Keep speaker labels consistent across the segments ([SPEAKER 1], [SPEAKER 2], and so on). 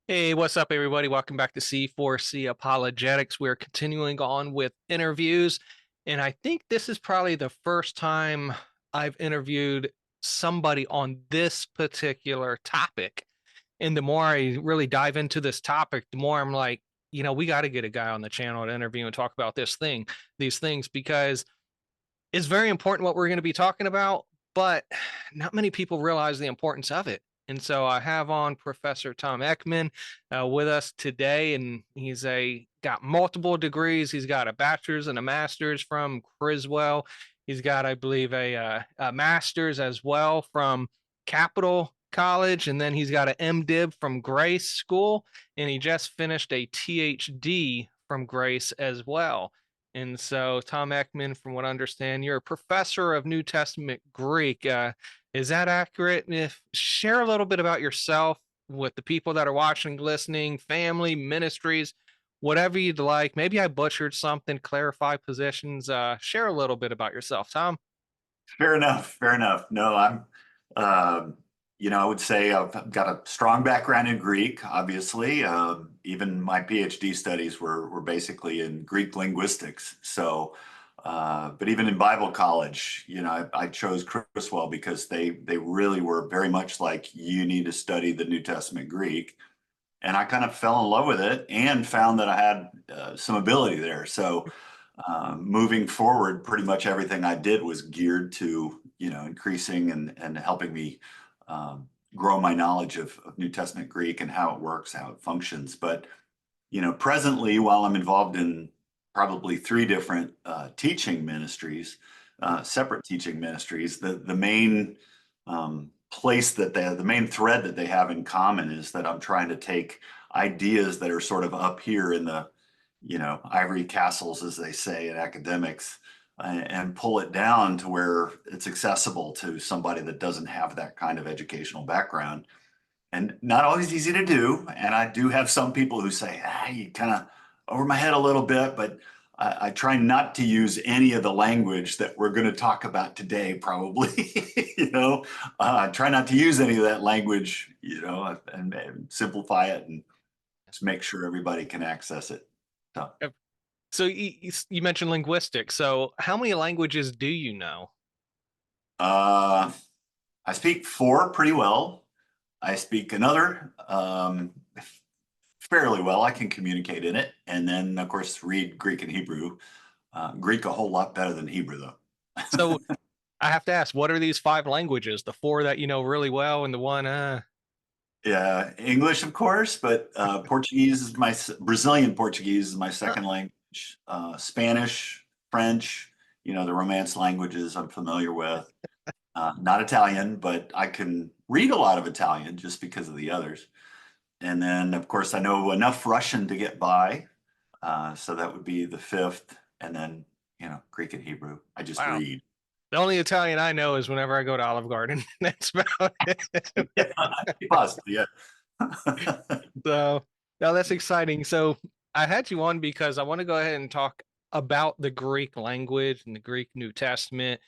[SPEAKER 1] Hey, what's up, everybody? Welcome back to C4C Apologetics. We're continuing on with interviews, and I think this is probably the first time I've interviewed somebody on this particular topic. And the more I really dive into this topic, the more I'm like, we got to get a guy on the channel to interview and talk about these things, because it's very important what we're going to be talking about, but not many people realize the importance of it. And so I have on Professor Tom Eckman with us today, and he's a got multiple degrees. He's got a bachelor's and a master's from Criswell. He's got, I believe, a master's as well from Capital College, and then he's got an MDiv from Grace School, and he just finished a THD from Grace as well. And so, Tom Eckman, from what I understand, you're a professor of New Testament Greek. Is that accurate? And if share a little bit about yourself with the people that are watching, listening, family, ministries, whatever you'd like. Maybe I butchered something, clarify positions. Share a little bit about yourself, Tom.
[SPEAKER 2] Fair enough. Fair enough. No, I would say I've got a strong background in Greek, obviously. Even my PhD studies were basically in Greek linguistics. But even in Bible college, I chose Criswell because they really were very much like, you need to study the New Testament Greek. And I kind of fell in love with it and found that I had some ability there. So moving forward, pretty much everything I did was geared to, increasing and helping me grow my knowledge of New Testament Greek and how it works, how it functions. But, presently, while I'm involved in probably three different teaching ministries, separate teaching ministries, the main the main thread that they have in common is that I'm trying to take ideas that are sort of up here in the ivory castles, as they say in academics, and pull it down to where it's accessible to somebody that doesn't have that kind of educational background. And not always easy to do. And I do have some people who say, you kind of over my head a little bit, but I try not to use any of the language that we're going to talk about today, probably. I try not to use any of that language, and simplify it and just make sure everybody can access it. So.
[SPEAKER 1] So you mentioned linguistics. So how many languages do you know?
[SPEAKER 2] Uh, I speak four pretty well. I speak another fairly well. I can communicate in it. And then, of course, read Greek and Hebrew. Greek a whole lot better than Hebrew, though.
[SPEAKER 1] So I have to ask, what are these five languages? The four that you know really well, and the one,
[SPEAKER 2] Yeah, English, of course, but Portuguese is Brazilian Portuguese is my second language. Spanish, French, the Romance languages I'm familiar with. Not Italian, but I can read a lot of Italian just because of the others. And then, of course, I know enough Russian to get by. So that would be the fifth. And then, Greek and Hebrew. I just
[SPEAKER 1] wow.
[SPEAKER 2] read.
[SPEAKER 1] The only Italian I know is whenever I go to Olive Garden. That's about it.
[SPEAKER 2] Yeah, possibly, yeah.
[SPEAKER 1] So, no, that's exciting. So, I had you on because I want to go ahead and talk about the Greek language and the Greek New Testament,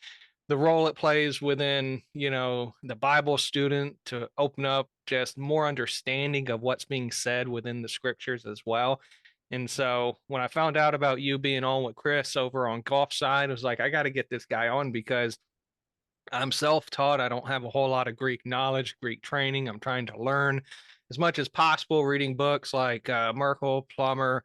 [SPEAKER 1] the role it plays within, the Bible student to open up just more understanding of what's being said within the scriptures as well. And so when I found out about you being on with Chris over on Golf Side, I was like, I got to get this guy on because I'm self-taught. I don't have a whole lot of Greek knowledge, Greek training. I'm trying to learn as much as possible, reading books like Merkel, Plummer,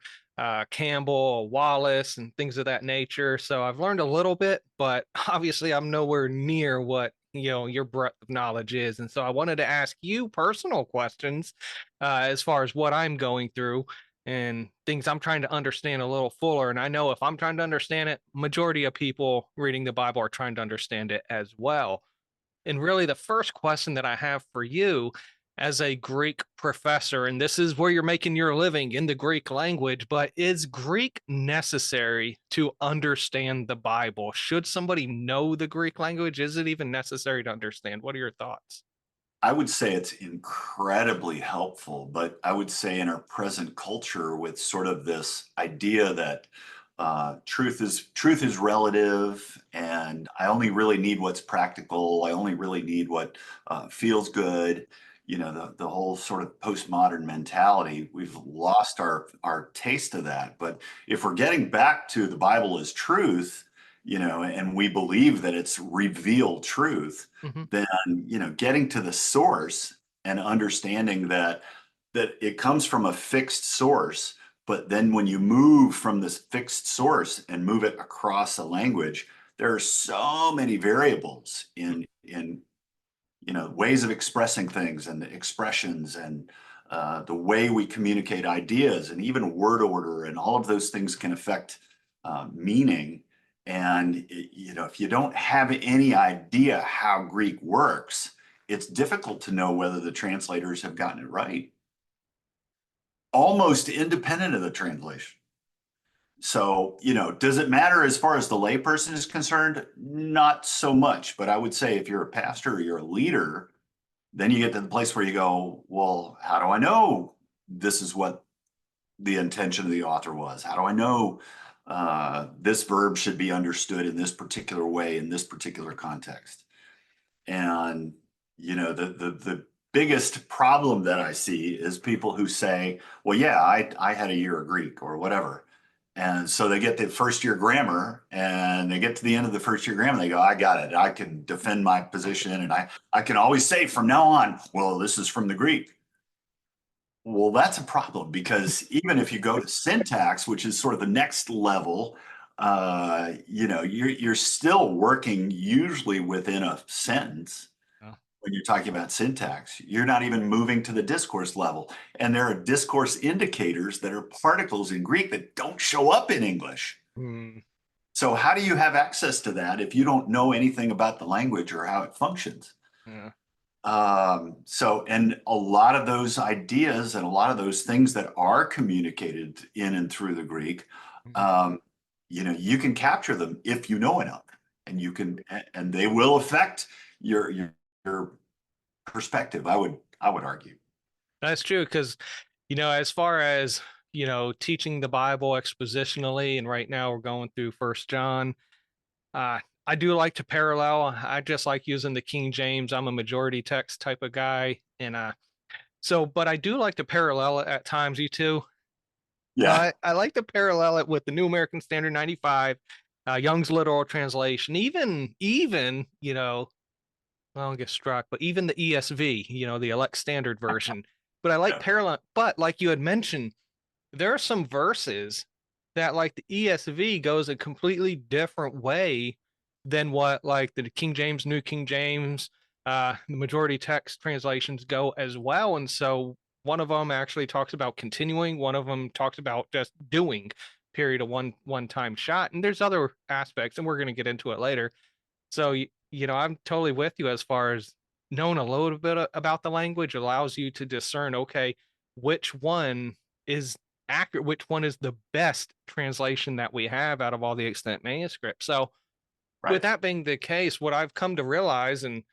[SPEAKER 1] Campbell, Wallace, and things of that nature. So I've learned a little bit, but obviously I'm nowhere near what your breadth of knowledge is. And so I wanted to ask you personal questions as far as what I'm going through and things I'm trying to understand a little fuller. And I know if I'm trying to understand it, majority of people reading the Bible are trying to understand it as well. And really, the first question that I have for you as a Greek professor, and this is where you're making your living in the Greek language, but is Greek necessary to understand the Bible? Should somebody know the Greek language? Is it even necessary to understand? What are your thoughts?
[SPEAKER 2] I would say it's incredibly helpful, but I would say in our present culture with sort of this idea that truth is relative, and I only really need what's practical. I only really need what feels good. the whole sort of postmodern mentality. We've lost our taste of that. But if we're getting back to the Bible as truth, and we believe that it's revealed truth,
[SPEAKER 1] Hmm.
[SPEAKER 2] then, getting to the source and understanding that it comes from a fixed source, but then when you move from this fixed source and move it across a language, there are so many variables in ways of expressing things and the expressions and the way we communicate ideas and even word order, and all of those things can affect meaning. And if you don't have any idea how Greek works, it's difficult to know whether the translators have gotten it right, almost independent of the translation. So, does it matter as far as the layperson is concerned? Not so much. But I would say if you're a pastor or you're a leader, then you get to the place where you go, well, how do I know this is what the intention of the author was? How do I know this verb should be understood in this particular way, in this particular context? And the biggest problem that I see is people who say, well, yeah, I had a year of Greek or whatever. And so they get the first year grammar and they get to the end of the first year grammar. They go, I got it. I can defend my position. And I can always say from now on, well, this is from the Greek. Well, that's a problem, because even if you go to syntax, which is sort of the next level, you're still working usually within a sentence.
[SPEAKER 1] Yeah.
[SPEAKER 2] When you're talking about syntax, you're not even moving to the discourse level. And there are discourse indicators that are particles in Greek that don't show up in English.
[SPEAKER 1] Mm,
[SPEAKER 2] So how do you have access to that if you don't know anything about the language or how it functions?
[SPEAKER 1] yeah.
[SPEAKER 2] And a lot of those ideas and a lot of those things that are communicated in and through the Greek,
[SPEAKER 1] Mhm.
[SPEAKER 2] um, you can capture them if you know enough, and and they will affect your perspective. I would argue.
[SPEAKER 1] That's true because, as far as, teaching the Bible expositionally, and right now we're going through First John. I do like to parallel. I just like using the King James. I'm a majority text type of guy, and but I do like to parallel it at times. You too.
[SPEAKER 2] Yeah.
[SPEAKER 1] I like to parallel it with the New American Standard 95, Young's literal translation, even I don't get struck, but even the ESV, the Elect Standard Version. But I like
[SPEAKER 2] Yeah.
[SPEAKER 1] parallel. But like you had mentioned, there are some verses that, like, the ESV goes a completely different way than what, like, the King James, New King James, the majority text translations go as well. And so one of them actually talks about continuing, one of them talks about just doing, period, of one time shot. And there's other aspects, and we're going to get into it later. So I'm totally with you as far as knowing a little bit about the language allows you to discern, okay, which one is accurate, which one is the best translation that we have out of all the extant manuscripts. So with
[SPEAKER 2] Right.
[SPEAKER 1] that being the case, what I've come to realize and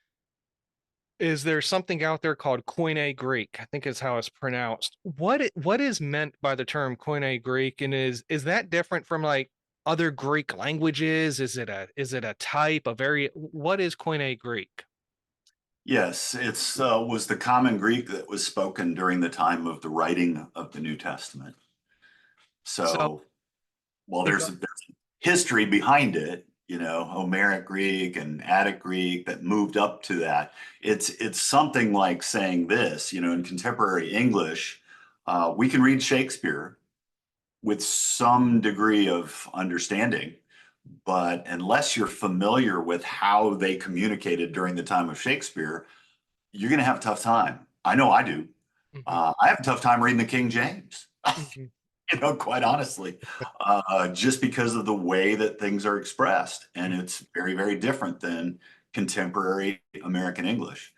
[SPEAKER 1] is there's something out there called Koine Greek, I think is how it's pronounced. What is meant by the term Koine Greek, and is that different from, like, other Greek languages? Is it a type, a very what is Koine Greek?
[SPEAKER 2] Yes, it's was the common Greek that was spoken during the time of the writing of the New Testament.
[SPEAKER 1] So
[SPEAKER 2] So, well,
[SPEAKER 1] you
[SPEAKER 2] there's
[SPEAKER 1] go,
[SPEAKER 2] history behind it, Homeric Greek and Attic Greek that moved up to that. It's something like saying this, in contemporary English, we can read Shakespeare with some degree of understanding, but unless you're familiar with how they communicated during the time of Shakespeare, you're going to have a tough time. I know I do.
[SPEAKER 1] Mhm,
[SPEAKER 2] I have a tough time reading the King James.
[SPEAKER 1] mhm.
[SPEAKER 2] Quite honestly, just because of the way that things are expressed. And it's very, very different than contemporary American English.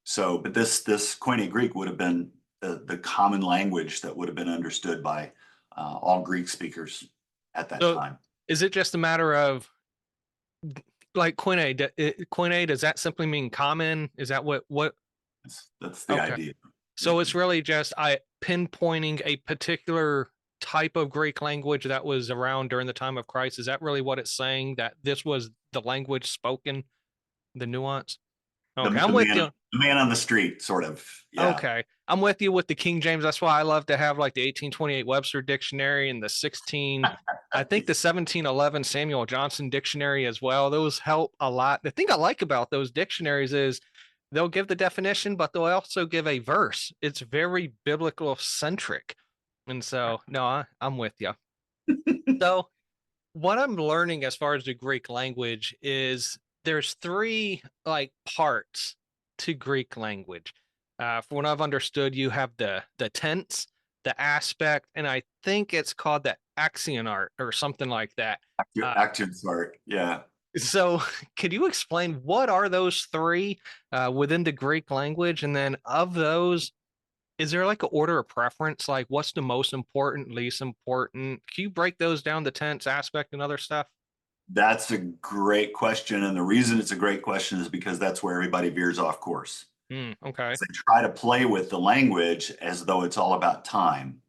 [SPEAKER 2] So, but this Koine Greek would have been the common language that would have been understood by all Greek speakers at that
[SPEAKER 1] So
[SPEAKER 2] time.
[SPEAKER 1] is it just a matter of, like, Koine, does that simply mean common? Is that what
[SPEAKER 2] That's the
[SPEAKER 1] okay.
[SPEAKER 2] idea.
[SPEAKER 1] So it's
[SPEAKER 2] Mhm.
[SPEAKER 1] really just I pinpointing a particular type of Greek language that was around during the time of Christ. Is that really what it's saying? That this was the language spoken, the nuance? Okay, I'm with you.
[SPEAKER 2] The man on the street, sort of. Yeah.
[SPEAKER 1] Okay. I'm with you with the King James. That's why I love to have like the 1828 Webster Dictionary and the 16, I think the 1711 Samuel Johnson Dictionary as well. Those help a lot. The thing I like about those dictionaries is they'll give the definition, but they'll also give a verse. It's very biblical centric. And so, no, I'm with you. So, what I'm learning as far as the Greek language is there's three like parts to Greek language. From what I've understood, you have the tense, the aspect, and I think it's called the axionar or something like that.
[SPEAKER 2] Action sort. Yeah.
[SPEAKER 1] So, could you explain what are those three within the Greek language? And then of those, is there like an order of preference? Like what's the most important, least important? Can you break those down, the tense aspect and other stuff?
[SPEAKER 2] That's a great question. And the reason it's a great question is because that's where everybody veers off course.
[SPEAKER 1] Okay.
[SPEAKER 2] They try to play with the language as though it's all about time.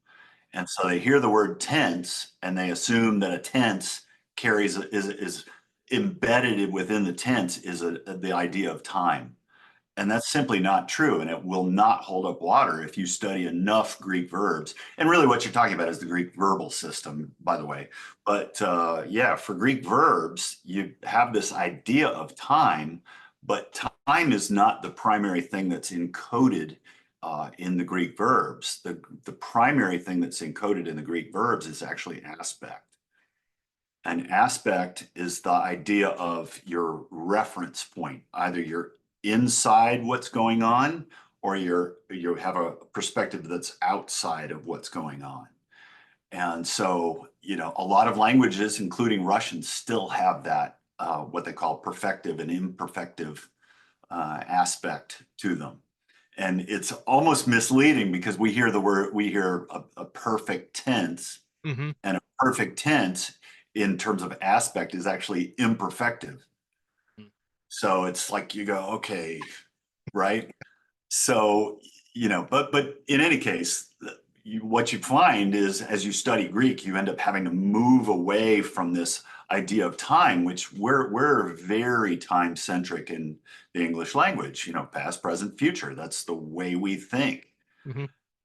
[SPEAKER 2] And so they hear the word tense and they assume that a tense carries is embedded within the tense is the idea of time. And that's simply not true. And it will not hold up water if you study enough Greek verbs. And really, what you're talking about is the Greek verbal system, by the way. But yeah, for Greek verbs, you have this idea of time, but time is not the primary thing that's encoded in the Greek verbs. The primary thing that's encoded in the Greek verbs is actually aspect. An aspect is the idea of your reference point. Either you're inside what's going on, or you have a perspective that's outside of what's going on. And so, a lot of languages, including Russian, still have that what they call perfective and imperfective aspect to them. And it's almost misleading because we hear a perfect tense,
[SPEAKER 1] Mm-hmm.
[SPEAKER 2] and a perfect tense in terms of aspect is actually imperfective. So it's like you go, okay, right? So, but in any case, what you find is as you study Greek, you end up having to move away from this idea of time, which we're very time centric in the English language, past, present, future. That's the way we think.
[SPEAKER 1] Mm-hmm.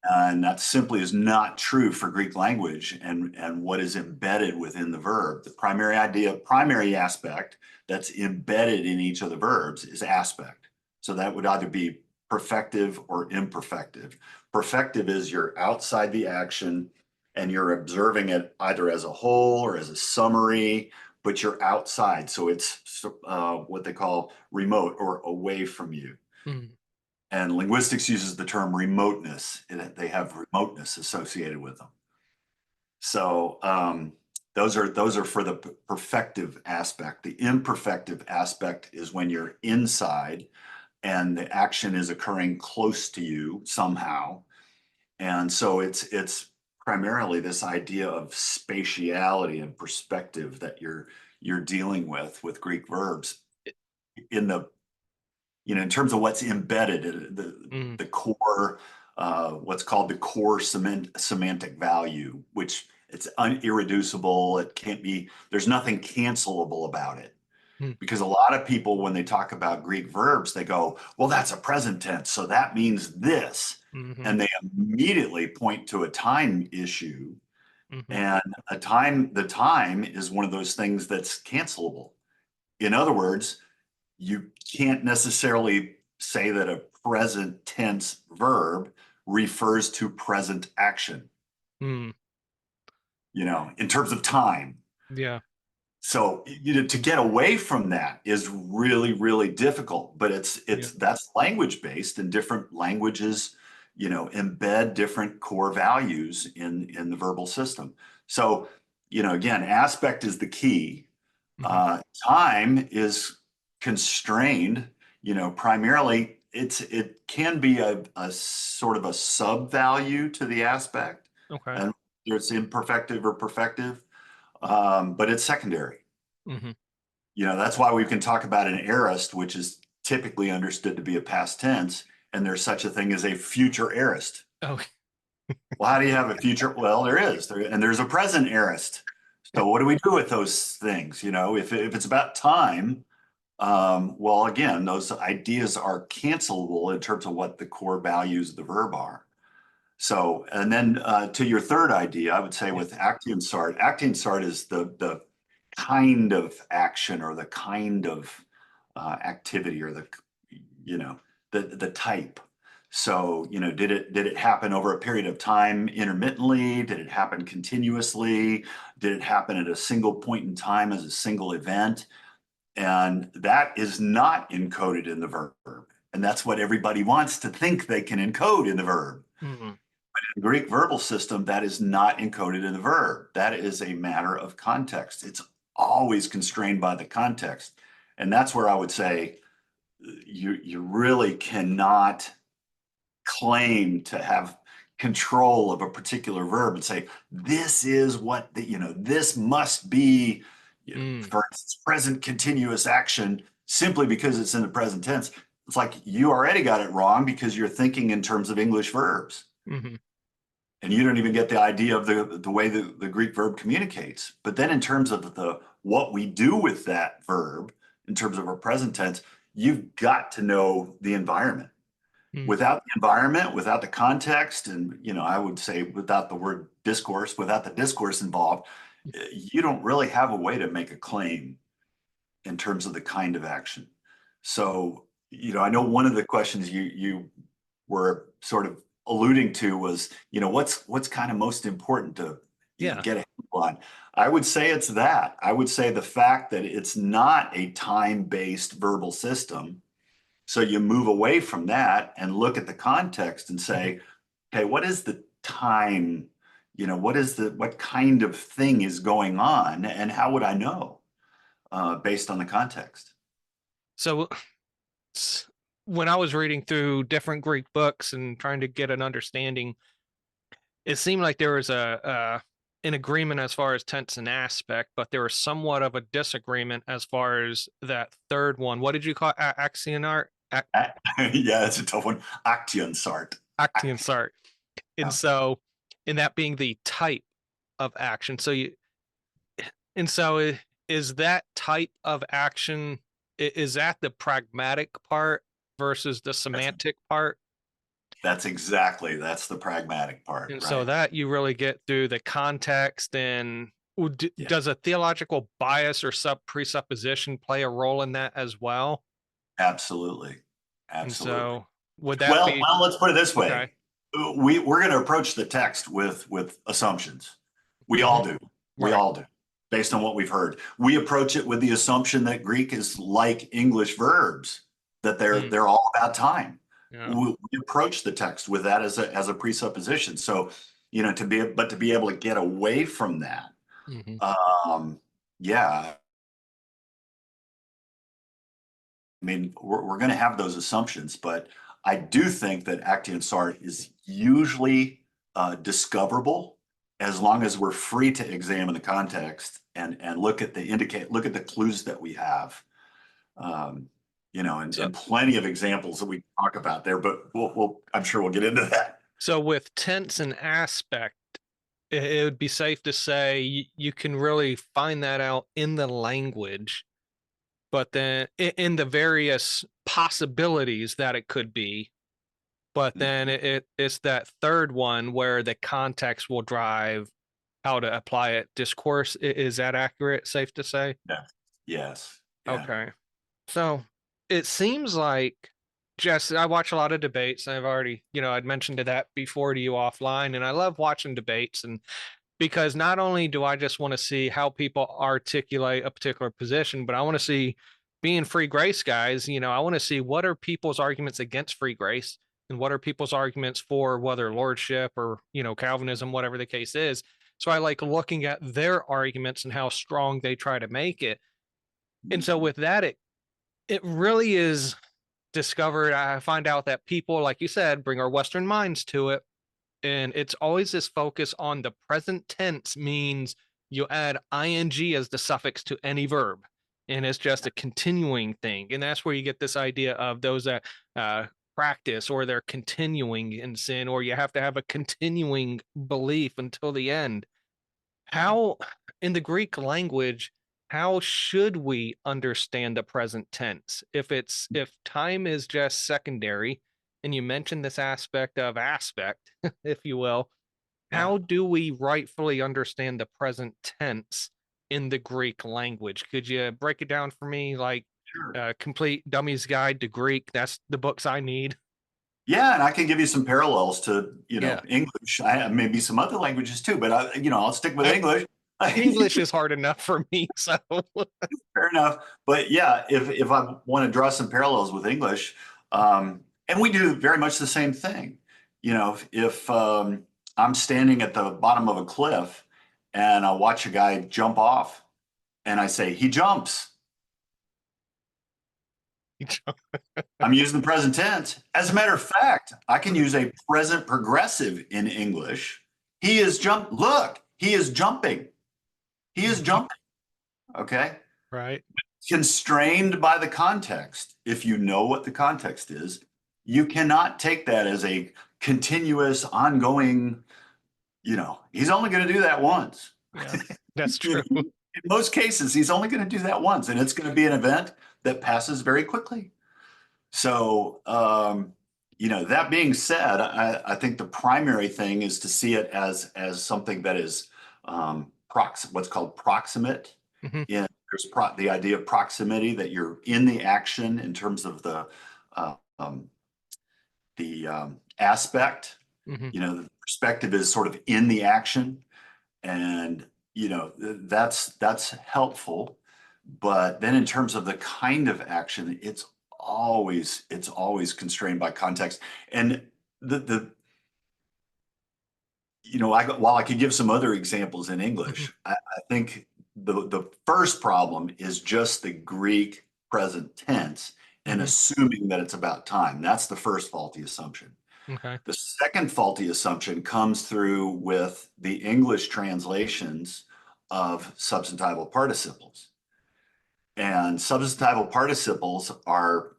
[SPEAKER 2] And that simply is not true for Greek language and what is embedded within the verb. The primary aspect that's embedded in each of the verbs is aspect. So that would either be perfective or imperfective. Perfective is you're outside the action and you're observing it either as a whole or as a summary, but you're outside. So it's what they call remote or away from you.
[SPEAKER 1] Mm-hmm.
[SPEAKER 2] And linguistics uses the term remoteness. They have remoteness associated with them. So those are for the perfective aspect. The imperfective aspect is when you're inside and the action is occurring close to you somehow. And so it's primarily this idea of spatiality and perspective that you're dealing with Greek verbs in the in terms of what's embedded, the core, what's called the core semantic value, which it's irreducible. It can't be, there's nothing cancelable about it. Because a lot of people, when they talk about Greek verbs, they go, well, that's a present tense, so that means this.
[SPEAKER 1] Mm-hmm.
[SPEAKER 2] And they immediately point to a time issue.
[SPEAKER 1] Mm-hmm.
[SPEAKER 2] And the time is one of those things that's cancelable. In other words, you can't necessarily say that a present tense verb refers to present action,
[SPEAKER 1] Mm.
[SPEAKER 2] in terms of time.
[SPEAKER 1] Yeah.
[SPEAKER 2] So, to get away from that is really, really difficult, but that's language based, and different languages, embed different core values in the verbal system. So, again, aspect is the key.
[SPEAKER 1] Mm-hmm.
[SPEAKER 2] Time is constrained, primarily it can be a sort of a sub value to the aspect,
[SPEAKER 1] Okay.
[SPEAKER 2] and it's imperfective or perfective, but it's secondary.
[SPEAKER 1] Mm-hmm.
[SPEAKER 2] That's why we can talk about an aorist, which is typically understood to be a past tense, and there's such a thing as a future aorist.
[SPEAKER 1] Oh.
[SPEAKER 2] Well, how do you have a future? Well, and there's a present aorist. So what do we do with those things? If it's about time, Well, again, those ideas are cancelable in terms of what the core values of the verb are. So, and then to your third idea, I would say with action sart is the kind of action or the kind of activity or the, you know, the type. So, did it happen over a period of time intermittently? Did it happen continuously? Did it happen at a single point in time as a single event? And that is not encoded in the verb. And that's what everybody wants to think they can encode in the verb.
[SPEAKER 1] Mm-hmm.
[SPEAKER 2] The Greek verbal system, that is not encoded in the verb. That is a matter of context. It's always constrained by the context. And that's where I would say you really cannot claim to have control of a particular verb and say, this is what this must be, for instance, present continuous action simply because it's in the present tense. It's like you already got it wrong because you're thinking in terms of English verbs.
[SPEAKER 1] Mm-hmm.
[SPEAKER 2] And you don't even get the idea of the way the Greek verb communicates. But then in terms of what we do with that verb, in terms of our present tense, you've got to know the environment. Without the environment, without the context, and I would say without the word discourse, without the discourse involved, you don't really have a way to make a claim in terms of the kind of action. So, I know one of the questions you were sort of alluding to was, what's kind of most important to get a handle on. I would say it's that. I would say the fact that it's not a time-based verbal system. So you move away from that and look at the context and say, okay, what is the time? What kind of thing is going on, and how would I know based on the context?
[SPEAKER 1] So when I was reading through different Greek books and trying to get an understanding, it seemed like there was an agreement as far as tense and aspect, but there was somewhat of a disagreement as far as that third one. What did you call it? Axionar?
[SPEAKER 2] Yeah, it's a tough one. Action sart.
[SPEAKER 1] Actionsart. And so, in that being the type of action. Is that type of action, is that the pragmatic part versus the semantic part?
[SPEAKER 2] That's the pragmatic part,
[SPEAKER 1] And so
[SPEAKER 2] right?
[SPEAKER 1] that you really get through the context. And does a theological bias or presupposition play a role in that as well?
[SPEAKER 2] Absolutely.
[SPEAKER 1] And
[SPEAKER 2] Absolutely.
[SPEAKER 1] so would that
[SPEAKER 2] Well,
[SPEAKER 1] be
[SPEAKER 2] let's put it this way.
[SPEAKER 1] okay?
[SPEAKER 2] We're going to approach the text with assumptions. We all do. We
[SPEAKER 1] Right.
[SPEAKER 2] all do, based on what we've heard. We approach it with the assumption that Greek is like English verbs, that they're all about time.
[SPEAKER 1] Yeah.
[SPEAKER 2] We approach the text with that as a presupposition. So, to be able to get away from that,
[SPEAKER 1] Mhm.
[SPEAKER 2] yeah. I mean, we're going to have those assumptions, but I do think that Actian Sart is usually discoverable as long as we're free to examine the context and look at the clues that we have.
[SPEAKER 1] So
[SPEAKER 2] And plenty of examples that we talk about there, but I'm sure we'll get into that.
[SPEAKER 1] so with tense and aspect, it would be safe to say you can really find that out in the language, but then in the various possibilities that it could be. But then it's that third one where the context will drive how to apply it. Discourse, is that accurate? Safe to say?
[SPEAKER 2] Yeah. Yes. Yeah.
[SPEAKER 1] Okay. So it seems like just I watch a lot of debates. I've already, I'd mentioned that before to you offline, and I love watching debates. And because not only do I just want to see how people articulate a particular position, but I want to see, being free grace guys, I want to see what are people's arguments against free grace and what are people's arguments for whether lordship or, Calvinism, whatever the case is. So I like looking at their arguments and how strong they try to make it. And so with that, it really is discovered. I find out that people, like you said, bring our Western minds to it. And it's always this focus on the present tense means you add ing as the suffix to any verb. And it's just a continuing thing. And that's where you get this idea of those that practice or they're continuing in sin, or you have to have a continuing belief until the end. How, in the Greek language, how should we understand the present tense? If time is just secondary, and you mentioned this aspect, if you will,
[SPEAKER 2] Yeah,
[SPEAKER 1] how do we rightfully understand the present tense in the Greek language? Could you break it down for me, like
[SPEAKER 2] sure.
[SPEAKER 1] Complete Dummy's Guide to Greek? That's the books I need.
[SPEAKER 2] Yeah, and I can give you some parallels to,
[SPEAKER 1] Yeah.
[SPEAKER 2] English. I have maybe some other languages too, but I'll stick with
[SPEAKER 1] I,
[SPEAKER 2] English.
[SPEAKER 1] English is hard enough for me, so
[SPEAKER 2] Fair enough. But yeah, if I want to draw some parallels with English, and we do very much the same thing. If I'm standing at the bottom of a cliff and I watch a guy jump off and I say, he jumps, I'm using the present tense. As a matter of fact, I can use a present progressive in English. Look, he is jumping. He is jumping. Okay.
[SPEAKER 1] right.
[SPEAKER 2] Constrained by the context. If you know what the context is, you cannot take that as a continuous, ongoing, he's only going to do that once.
[SPEAKER 1] Yeah, that's
[SPEAKER 2] You
[SPEAKER 1] true.
[SPEAKER 2] know, in most cases, he's only going to do that once, and it's going to be an event that passes very quickly. So, that being said, I think the primary thing is to see it as something that is what's called proximate.
[SPEAKER 1] Hmm.
[SPEAKER 2] In the idea of proximity, that you're in the action in terms of uh, um, the aspect.
[SPEAKER 1] Hmm.
[SPEAKER 2] The perspective is sort of in the action, and that's helpful. But then in terms of the kind of action, it's always constrained by context. And the while I could give some other examples in
[SPEAKER 1] Hmm.
[SPEAKER 2] English, I think the first problem is just the Greek present tense and
[SPEAKER 1] Hmm.
[SPEAKER 2] assuming that it's about time. That's the first faulty assumption.
[SPEAKER 1] Okay.
[SPEAKER 2] The second faulty assumption comes through with the English translations of substantival participles. And substantival participles are,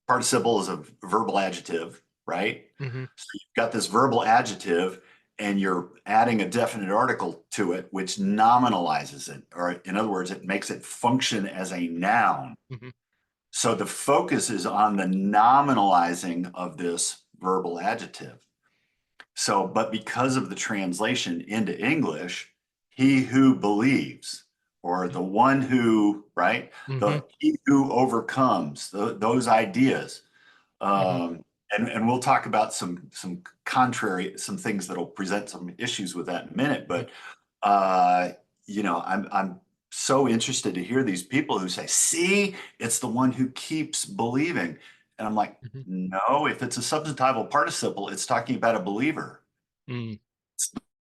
[SPEAKER 2] participle is a verbal adjective, right?
[SPEAKER 1] Hmm.
[SPEAKER 2] So you've got this verbal adjective and you're adding a definite article to it, which nominalizes it, or in other words, it makes it function as a noun.
[SPEAKER 1] Hmm.
[SPEAKER 2] So the focus is on the nominalizing of this verbal adjective. So, but because of the translation into English, he who believes, or the one who, right?
[SPEAKER 1] Hmm.
[SPEAKER 2] The he who overcomes those ideas.
[SPEAKER 1] Hmm.
[SPEAKER 2] Um, and we'll talk about some things that'll present some issues with that in a minute. But I'm so interested to hear these people who say, see, it's the one who keeps believing. And I'm like,
[SPEAKER 1] Hmm.
[SPEAKER 2] no, if it's a substantival participle, it's talking about a believer,
[SPEAKER 1] Hmm.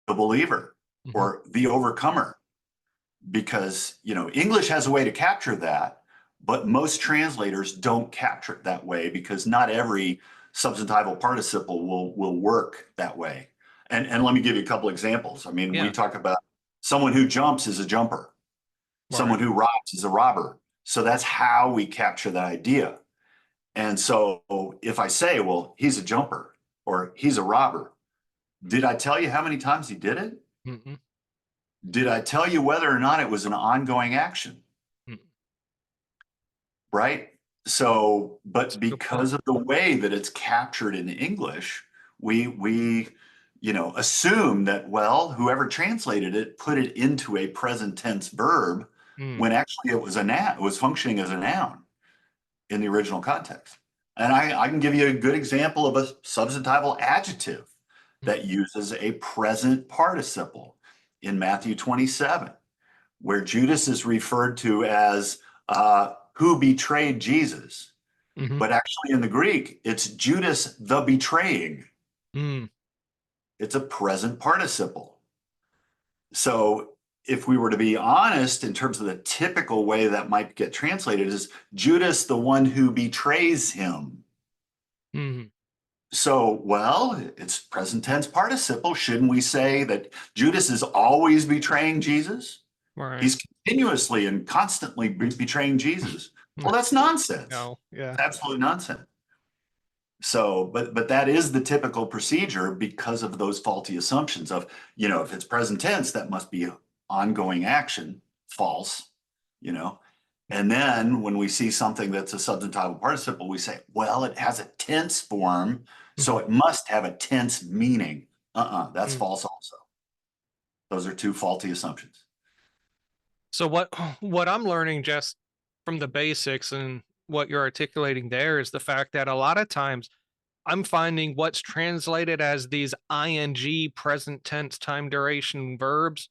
[SPEAKER 2] the believer,
[SPEAKER 1] Hmm.
[SPEAKER 2] or the overcomer, because English has a way to capture that, but most translators don't capture it that way because not every substantival participle will work that way. And let me give you a couple examples. I mean, we
[SPEAKER 1] Yeah.
[SPEAKER 2] talk about someone who jumps is a jumper,
[SPEAKER 1] Right.
[SPEAKER 2] someone who robs is a robber. So that's how we capture that idea. And so if I say, well, he's a jumper or he's a robber, did I tell you how many times he did it?
[SPEAKER 1] Hmm.
[SPEAKER 2] Did I tell you whether or not it was an ongoing action? Right? So,
[SPEAKER 1] That's
[SPEAKER 2] but
[SPEAKER 1] a good point.
[SPEAKER 2] because of the way that it's captured in English, we assume that, well, whoever translated it put it into a present tense verb
[SPEAKER 1] Mm.
[SPEAKER 2] when actually it was a noun, it was functioning as a noun in the original context. And I can give you a good example of a substantival adjective that uses a present participle in Matthew 27, where Judas is referred to as who betrayed Jesus.
[SPEAKER 1] Hmm.
[SPEAKER 2] But actually, in the Greek, it's Judas the betraying.
[SPEAKER 1] Mm.
[SPEAKER 2] It's a present participle. So, if we were to be honest in terms of the typical way that might get translated, is Judas the one who betrays him.
[SPEAKER 1] Mm.
[SPEAKER 2] So, well, it's present tense participle. Shouldn't we say that Judas is always betraying Jesus?
[SPEAKER 1] Right.
[SPEAKER 2] He's continuously and constantly betraying Jesus. Well, that's nonsense.
[SPEAKER 1] No. Yeah.
[SPEAKER 2] It's absolute nonsense. So, but that is the typical procedure because of those faulty assumptions of, if it's present tense, that must be ongoing action. False. you know? And then when we see something that's a substantival participle, we say, well, it has a tense form, so it must have a tense meaning. That's false also. Those are two faulty assumptions.
[SPEAKER 1] So what I'm learning just from the basics and what you're articulating there is the fact that a lot of times I'm finding what's translated as these ing present tense time duration verbs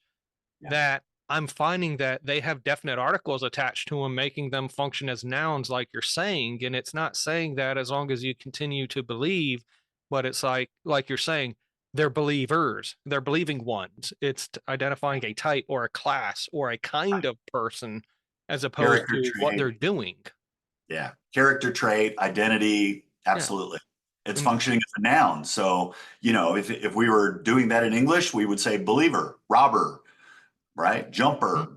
[SPEAKER 2] Yeah.
[SPEAKER 1] that I'm finding that they have definite articles attached to them, making them function as nouns, like you're saying. And it's not saying that as long as you continue to believe, but it's like you're saying, they're believers, they're believing ones. It's identifying a type or a class or a kind of person as opposed
[SPEAKER 2] Character
[SPEAKER 1] to what
[SPEAKER 2] trait.
[SPEAKER 1] they're doing.
[SPEAKER 2] Yeah. Character trait, identity.
[SPEAKER 1] Yeah.
[SPEAKER 2] Absolutely. It's
[SPEAKER 1] And
[SPEAKER 2] functioning as a noun. So, if we were doing that in English, we would say believer, robber, right?
[SPEAKER 1] mhm,
[SPEAKER 2] Jumper,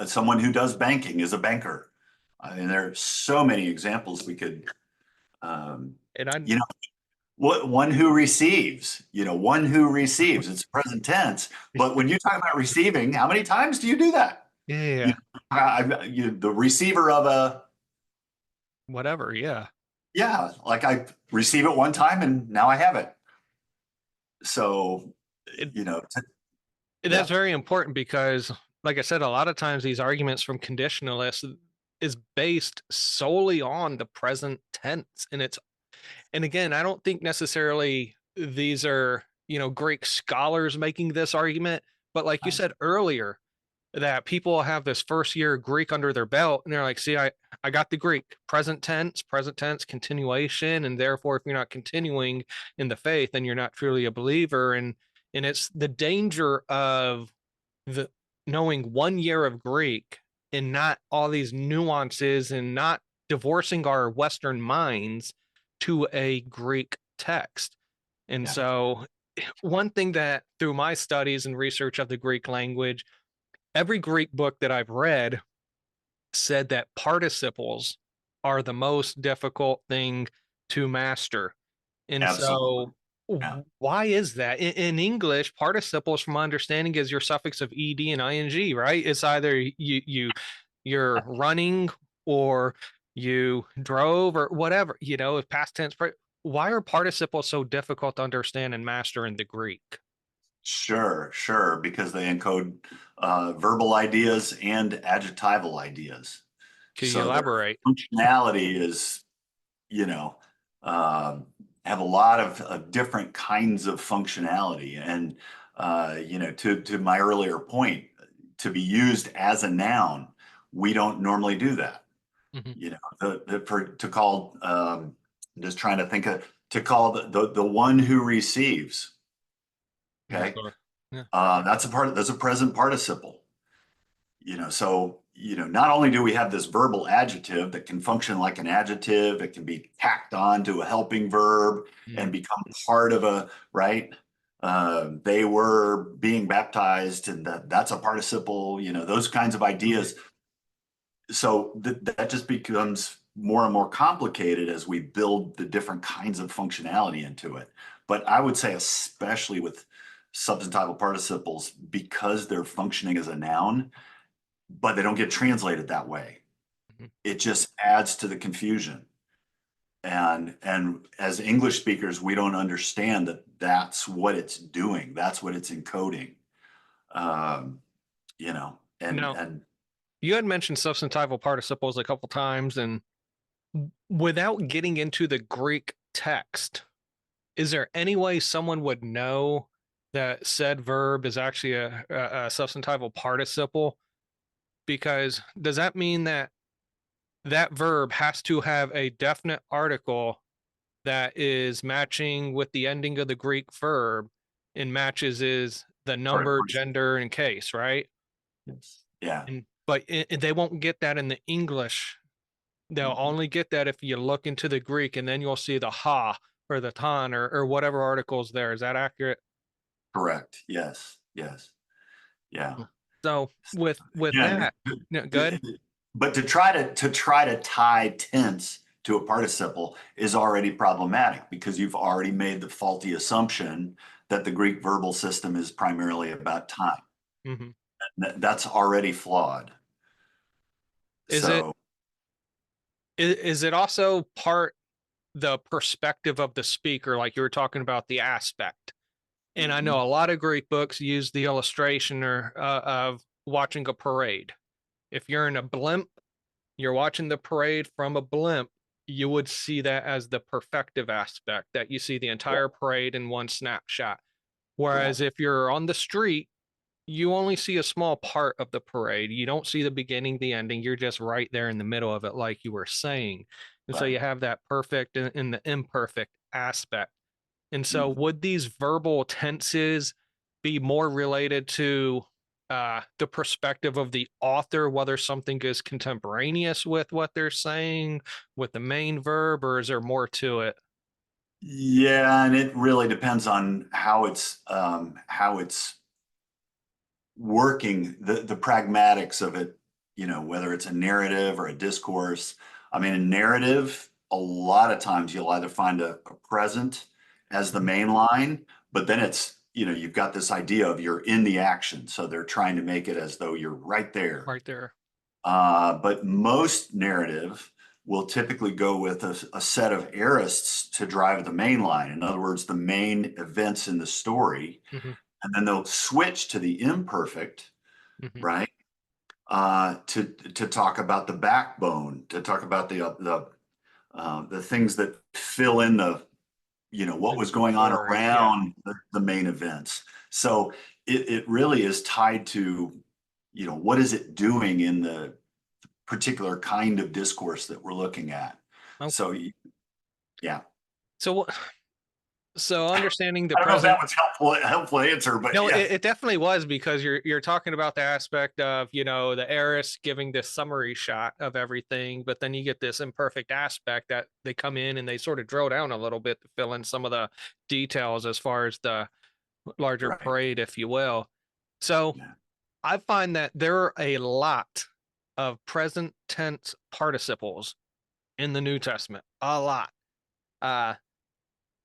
[SPEAKER 2] someone who does banking is a banker. I mean, there are so many examples we could, um,
[SPEAKER 1] and I
[SPEAKER 2] you know, one who receives, it's present tense. But when you talk about receiving, how many times do you do that? You,
[SPEAKER 1] yeah,
[SPEAKER 2] the receiver of
[SPEAKER 1] whatever, yeah.
[SPEAKER 2] yeah, like I receive it one time and now I have it. So,
[SPEAKER 1] It,
[SPEAKER 2] you know, t-
[SPEAKER 1] that's
[SPEAKER 2] yeah,
[SPEAKER 1] very important because, like I said, a lot of times these arguments from conditionalists is based solely on the present tense. And again, I don't think necessarily these are, Greek scholars making this argument, but like you
[SPEAKER 2] right,
[SPEAKER 1] said earlier, that people have this first year Greek under their belt and they're like, see, I got the Greek present tense, continuation. And therefore, if you're not continuing in the faith, then you're not truly a believer. And it's the danger of the knowing 1 year of Greek and not all these nuances and not divorcing our Western minds to a Greek text. And
[SPEAKER 2] yeah,
[SPEAKER 1] so one thing that through my studies and research of the Greek language, every Greek book that I've read said that participles are the most difficult thing to master. And
[SPEAKER 2] absolutely.
[SPEAKER 1] so,
[SPEAKER 2] Yeah,
[SPEAKER 1] why is that? In English, participles, from my understanding, is your suffix of ed and ing, right? It's either you're running or you drove or whatever. If past tense. Why are participles so difficult to understand and master in the Greek?
[SPEAKER 2] sure, because they encode verbal ideas and adjectival ideas.
[SPEAKER 1] Can you
[SPEAKER 2] So their
[SPEAKER 1] elaborate?
[SPEAKER 2] functionality is, you know, um, have a lot of different kinds of functionality. And, to my earlier point, to be used as a noun, we don't normally do that.
[SPEAKER 1] Mhm.
[SPEAKER 2] To call, I'm just trying to think of, to call the one who receives, okay?
[SPEAKER 1] Yeah.
[SPEAKER 2] That's a present participle. So, not only do we have this verbal adjective that can function like an adjective, it can be tacked on to a helping verb and
[SPEAKER 1] Mm.
[SPEAKER 2] become part of right? They were being baptized, and that's a participle, those kinds of
[SPEAKER 1] Mhm.
[SPEAKER 2] ideas. So that just becomes more and more complicated as we build the different kinds of functionality into it. But I would say, especially with substantival participles, because they're functioning as a noun, but they don't get translated that way.
[SPEAKER 1] Mhm.
[SPEAKER 2] It just adds to the confusion. And as English speakers, we don't understand that that's what it's doing. That's what it's encoding. Um, you know, and
[SPEAKER 1] Now,
[SPEAKER 2] and
[SPEAKER 1] you had mentioned substantival participles a couple times, and without getting into the Greek text, is there any way someone would know that said verb is actually a substantival participle? Because does that mean that that verb has to have a definite article that is matching with the ending of the Greek verb, and matches is the
[SPEAKER 2] sorry,
[SPEAKER 1] number, gender, and case, right?
[SPEAKER 2] yeah.
[SPEAKER 1] But they won't get that in the English. They'll
[SPEAKER 2] Mhm.
[SPEAKER 1] only get that if you look into the Greek, and then you'll see the ha or the ton or whatever articles there. Is that accurate?
[SPEAKER 2] Correct. Yes. Yeah.
[SPEAKER 1] So with
[SPEAKER 2] Yeah.
[SPEAKER 1] that, no, good.
[SPEAKER 2] But to try to tie tense to a participle is already problematic because you've already made the faulty assumption that the Greek verbal system is primarily about time.
[SPEAKER 1] Hmm.
[SPEAKER 2] That's already flawed.
[SPEAKER 1] Is it
[SPEAKER 2] So,
[SPEAKER 1] is it also part the perspective of the speaker, like you were talking about the aspect? And I know
[SPEAKER 2] mhm,
[SPEAKER 1] a lot of Greek books use the illustration of watching a parade. If you're in a blimp, you're watching the parade from a blimp, you would see that as the perfective aspect, that you see the entire parade in one snapshot. Whereas
[SPEAKER 2] correct.
[SPEAKER 1] if you're on the street, you only see a small part of the parade. You don't see the beginning, the ending. You're just right there in the middle of it, like you were saying. And so
[SPEAKER 2] Right.
[SPEAKER 1] you have that perfect and the imperfect aspect. And so
[SPEAKER 2] Mhm.
[SPEAKER 1] would these verbal tenses be more related to the perspective of the author, whether something is contemporaneous with what they're saying with the main verb, or is there more to it?
[SPEAKER 2] Yeah, and it really depends on how it's working, the pragmatics of it, whether it's a narrative or a discourse. I mean, a narrative, a lot of times you'll either find a present as the
[SPEAKER 1] Mhm.
[SPEAKER 2] main line, but then it's, you've got this idea of you're in the action. So they're trying to make it as though you're right there.
[SPEAKER 1] Right there.
[SPEAKER 2] But most narrative will typically go with a set of aorists to drive the main line. In other words, the main events in the story,
[SPEAKER 1] Hmm.
[SPEAKER 2] and then they'll switch to the imperfect,
[SPEAKER 1] Hmm.
[SPEAKER 2] right? To talk about the backbone, to talk about the things that fill in what
[SPEAKER 1] The
[SPEAKER 2] was going on
[SPEAKER 1] story. Yeah.
[SPEAKER 2] around the main events. So it really is tied to what is it doing in the particular kind of discourse that we're looking at.
[SPEAKER 1] Okay.
[SPEAKER 2] So yeah,
[SPEAKER 1] So, so understanding the
[SPEAKER 2] I don't know if that
[SPEAKER 1] present.
[SPEAKER 2] was helpful answer, but
[SPEAKER 1] No,
[SPEAKER 2] yeah,
[SPEAKER 1] it definitely was, because you're talking about the aspect of, the heiress giving this summary shot of everything, but then you get this imperfect aspect that they come in and they sort of drill down a little bit to fill in some of the details as far as the larger
[SPEAKER 2] right,
[SPEAKER 1] parade, if you will. So
[SPEAKER 2] yeah,
[SPEAKER 1] I find that there are a lot of present tense participles in the New Testament. A lot. Uh,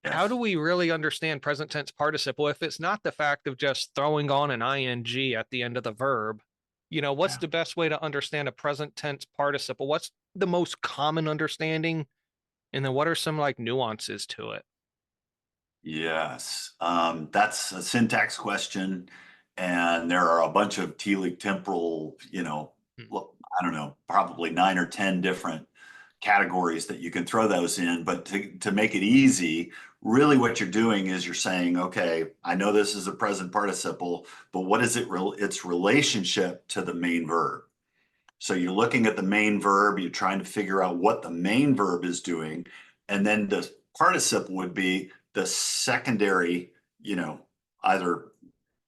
[SPEAKER 1] how do
[SPEAKER 2] yes,
[SPEAKER 1] we really understand present tense participle if it's not the fact of just throwing on an ing at the end of the verb? What's
[SPEAKER 2] yeah,
[SPEAKER 1] the best way to understand a present tense participle? What's the most common understanding? And then what are some like nuances to it?
[SPEAKER 2] yes. That's a syntax question, and there are a bunch of telic temporal,
[SPEAKER 1] Hmm.
[SPEAKER 2] I don't know, probably 9 or 10 different categories that you can throw those in. But to make it easy, really what you're doing is you're saying, okay, I know this is a present participle, but what is its relationship to the main verb? So you're looking at the main verb, you're trying to figure out what the main verb is doing, and then the participle would be the secondary, either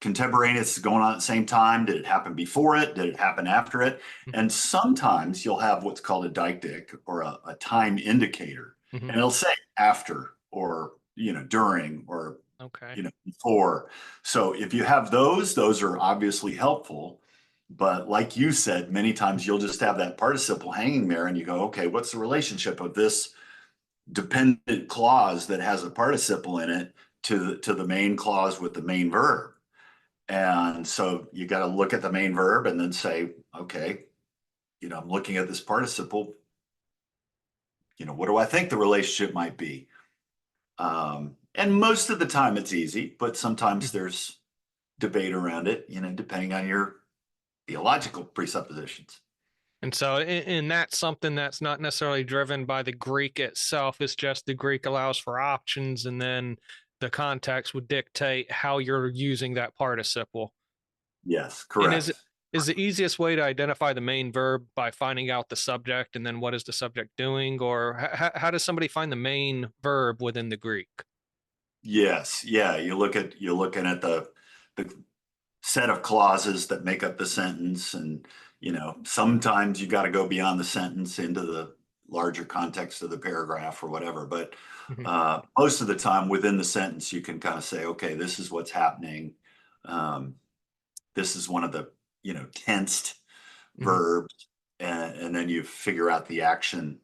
[SPEAKER 2] contemporaneous going on at the same time. Did it happen before it? Did it happen after it?
[SPEAKER 1] Hmm.
[SPEAKER 2] And sometimes you'll have what's called a deictic, or a time indicator,
[SPEAKER 1] Hmm.
[SPEAKER 2] and it'll say after, or during, or
[SPEAKER 1] Okay.
[SPEAKER 2] before. So if you have those are obviously helpful. But like you said, many times you'll just have that participle hanging there and you go, okay, what's the relationship of this dependent clause that has a participle in it to the main clause with the main verb? And so you got to look at the main verb and then say, okay, I'm looking at this participle, what do I think the relationship might be? And most of the time it's easy, but sometimes
[SPEAKER 1] Mhm.
[SPEAKER 2] there's debate around it, depending on your theological presuppositions.
[SPEAKER 1] And so, and that's something that's not necessarily driven by the Greek itself. It's just the Greek allows for options, and then the context would dictate how you're using that participle.
[SPEAKER 2] Yes,
[SPEAKER 1] And
[SPEAKER 2] correct.
[SPEAKER 1] is the easiest way to identify the main verb by finding out the subject and then what is the subject doing, or how does somebody find the main verb within the Greek?
[SPEAKER 2] Yes, yeah. You're looking at the set of clauses that make up the sentence, and sometimes you got to go beyond the sentence into the larger context of the paragraph or whatever. But
[SPEAKER 1] Mhm.
[SPEAKER 2] most of the time, within the sentence, you can kind of say, okay, this is what's happening. Um, this is one of the tensed
[SPEAKER 1] Mhm.
[SPEAKER 2] verbs, and then you figure out the action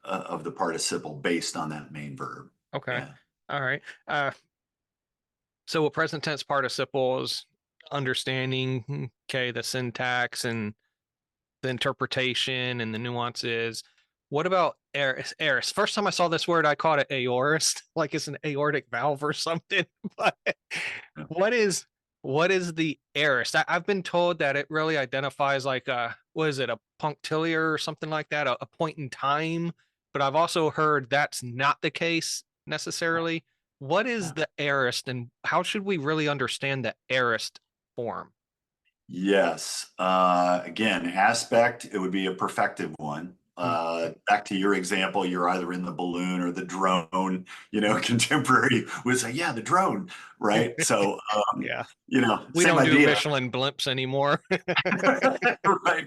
[SPEAKER 2] of the participle based on that main verb.
[SPEAKER 1] Okay.
[SPEAKER 2] Yeah.
[SPEAKER 1] All right. So with present tense participles, understanding, okay, the syntax and the interpretation and the nuances. What about aorist? First time I saw this word, I called it aorist, like it's an aortic valve or something. But what is what is the aorist? I've been told that it really identifies like a what is it, a punctiliar or something like that, a point in time. But I've also heard that's not the case necessarily. What is the aorist, and how should we really understand the aorist form?
[SPEAKER 2] Yes. Again, aspect, it would be a perfective one.
[SPEAKER 1] Mm.
[SPEAKER 2] Back to your example, you're either in the balloon or the drone, contemporary would say, yeah, the drone, right? So,
[SPEAKER 1] Yeah, we
[SPEAKER 2] same
[SPEAKER 1] don't do
[SPEAKER 2] idea.
[SPEAKER 1] Michelin blimps anymore.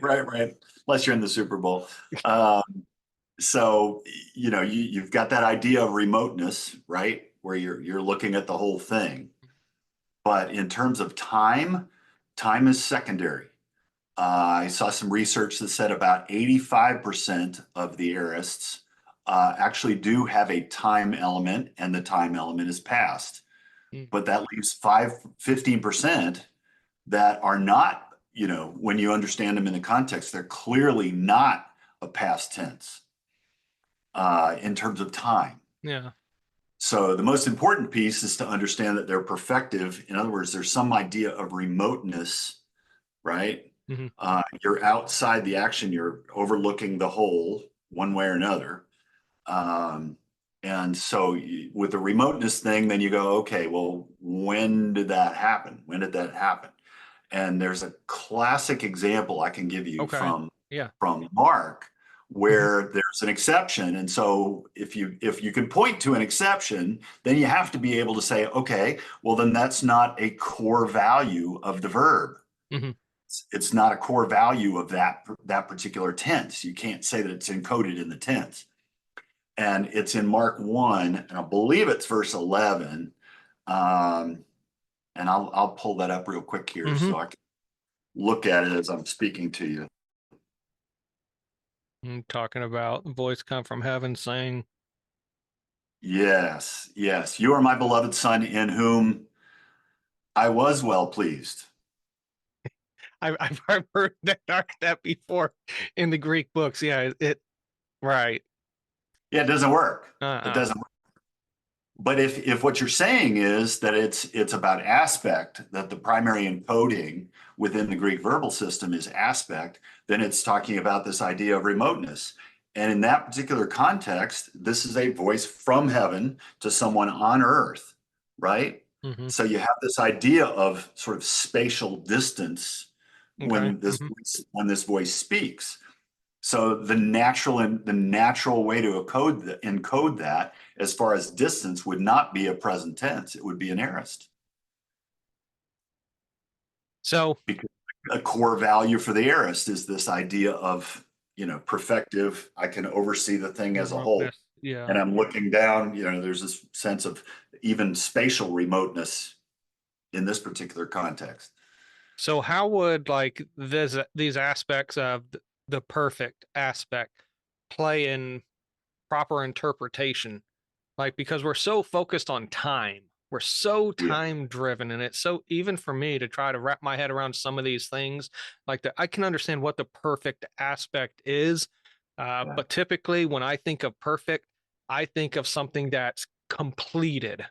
[SPEAKER 2] Right. Unless you're in the Super Bowl. Um, so, you've got that idea of remoteness, right? Where you're looking at the whole thing. But in terms of time, time is secondary. I saw some research that said about 85% of the aorists actually do have a time element, and the time element is past.
[SPEAKER 1] Mm.
[SPEAKER 2] But that leaves 15% that are not, when you understand them in the context, they're clearly not a past tense in terms of time.
[SPEAKER 1] Yeah.
[SPEAKER 2] So the most important piece is to understand that they're perfective. In other words, there's some idea of remoteness, right?
[SPEAKER 1] Hmm.
[SPEAKER 2] You're outside the action, you're overlooking the whole one way or another. And so with the remoteness thing, then you go, okay, well, when did that happen? When did that happen? And there's a classic example I can give you
[SPEAKER 1] Okay. Yeah.
[SPEAKER 2] from Mark
[SPEAKER 1] Hmm.
[SPEAKER 2] where there's an exception. And so if you can point to an exception, then you have to be able to say, okay, well, then that's not a core value of the verb.
[SPEAKER 1] Hmm.
[SPEAKER 2] It's not a core value of that particular tense. You can't say that it's encoded in the tense. And it's in Mark 1, and I believe it's verse 11. And I'll pull that up real quick here
[SPEAKER 1] Hmm.
[SPEAKER 2] so I can look at it as I'm speaking to you.
[SPEAKER 1] Talking about voice come from heaven saying,
[SPEAKER 2] Yes, yes. You are my beloved son in whom I was well pleased.
[SPEAKER 1] I've heard that before in the Greek books. Yeah, right.
[SPEAKER 2] Yeah, it doesn't work. It
[SPEAKER 1] Uh-uh.
[SPEAKER 2] doesn't work. But if what you're saying is that it's about aspect, that the primary encoding within the Greek verbal system is aspect, then it's talking about this idea of remoteness. And in that particular context, this is a voice from heaven to someone on earth, right?
[SPEAKER 1] Hmm.
[SPEAKER 2] So you have this idea of sort of spatial distance
[SPEAKER 1] Okay.
[SPEAKER 2] when this voice speaks. So the natural way to encode that as far as distance would not be a present tense. It would be an aorist
[SPEAKER 1] So,
[SPEAKER 2] because a core value for the aorist is this idea of, perfective. I can oversee the thing as a whole.
[SPEAKER 1] remoteness, yeah.
[SPEAKER 2] And I'm looking down, there's this sense of even spatial remoteness in this particular context.
[SPEAKER 1] So how would like these aspects of the perfect aspect play in proper interpretation? Like because we're so focused on time, we're so
[SPEAKER 2] Yeah.
[SPEAKER 1] time driven, and it's so even for me to try to wrap my head around some of these things, like that I can understand what the perfect aspect is.
[SPEAKER 2] Yeah.
[SPEAKER 1] But typically when I think of perfect, I think of something that's completed.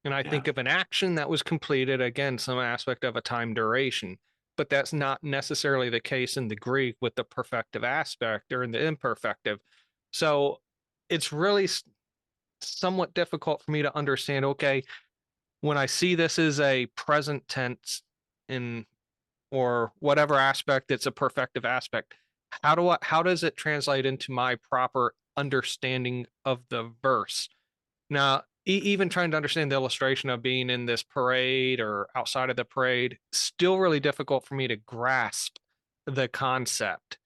[SPEAKER 1] And I
[SPEAKER 2] Yeah.
[SPEAKER 1] think of an action that was completed, again, some aspect of a time duration. But that's not necessarily the case in the Greek with the perfective aspect or in the imperfective. So it's really somewhat difficult for me to understand. Okay, when I see this as a present tense in or whatever aspect it's a perfective aspect, how does it translate into my proper understanding of the verse? Now, even trying to understand the illustration of being in this parade or outside of the parade, still really difficult for me to grasp the concept.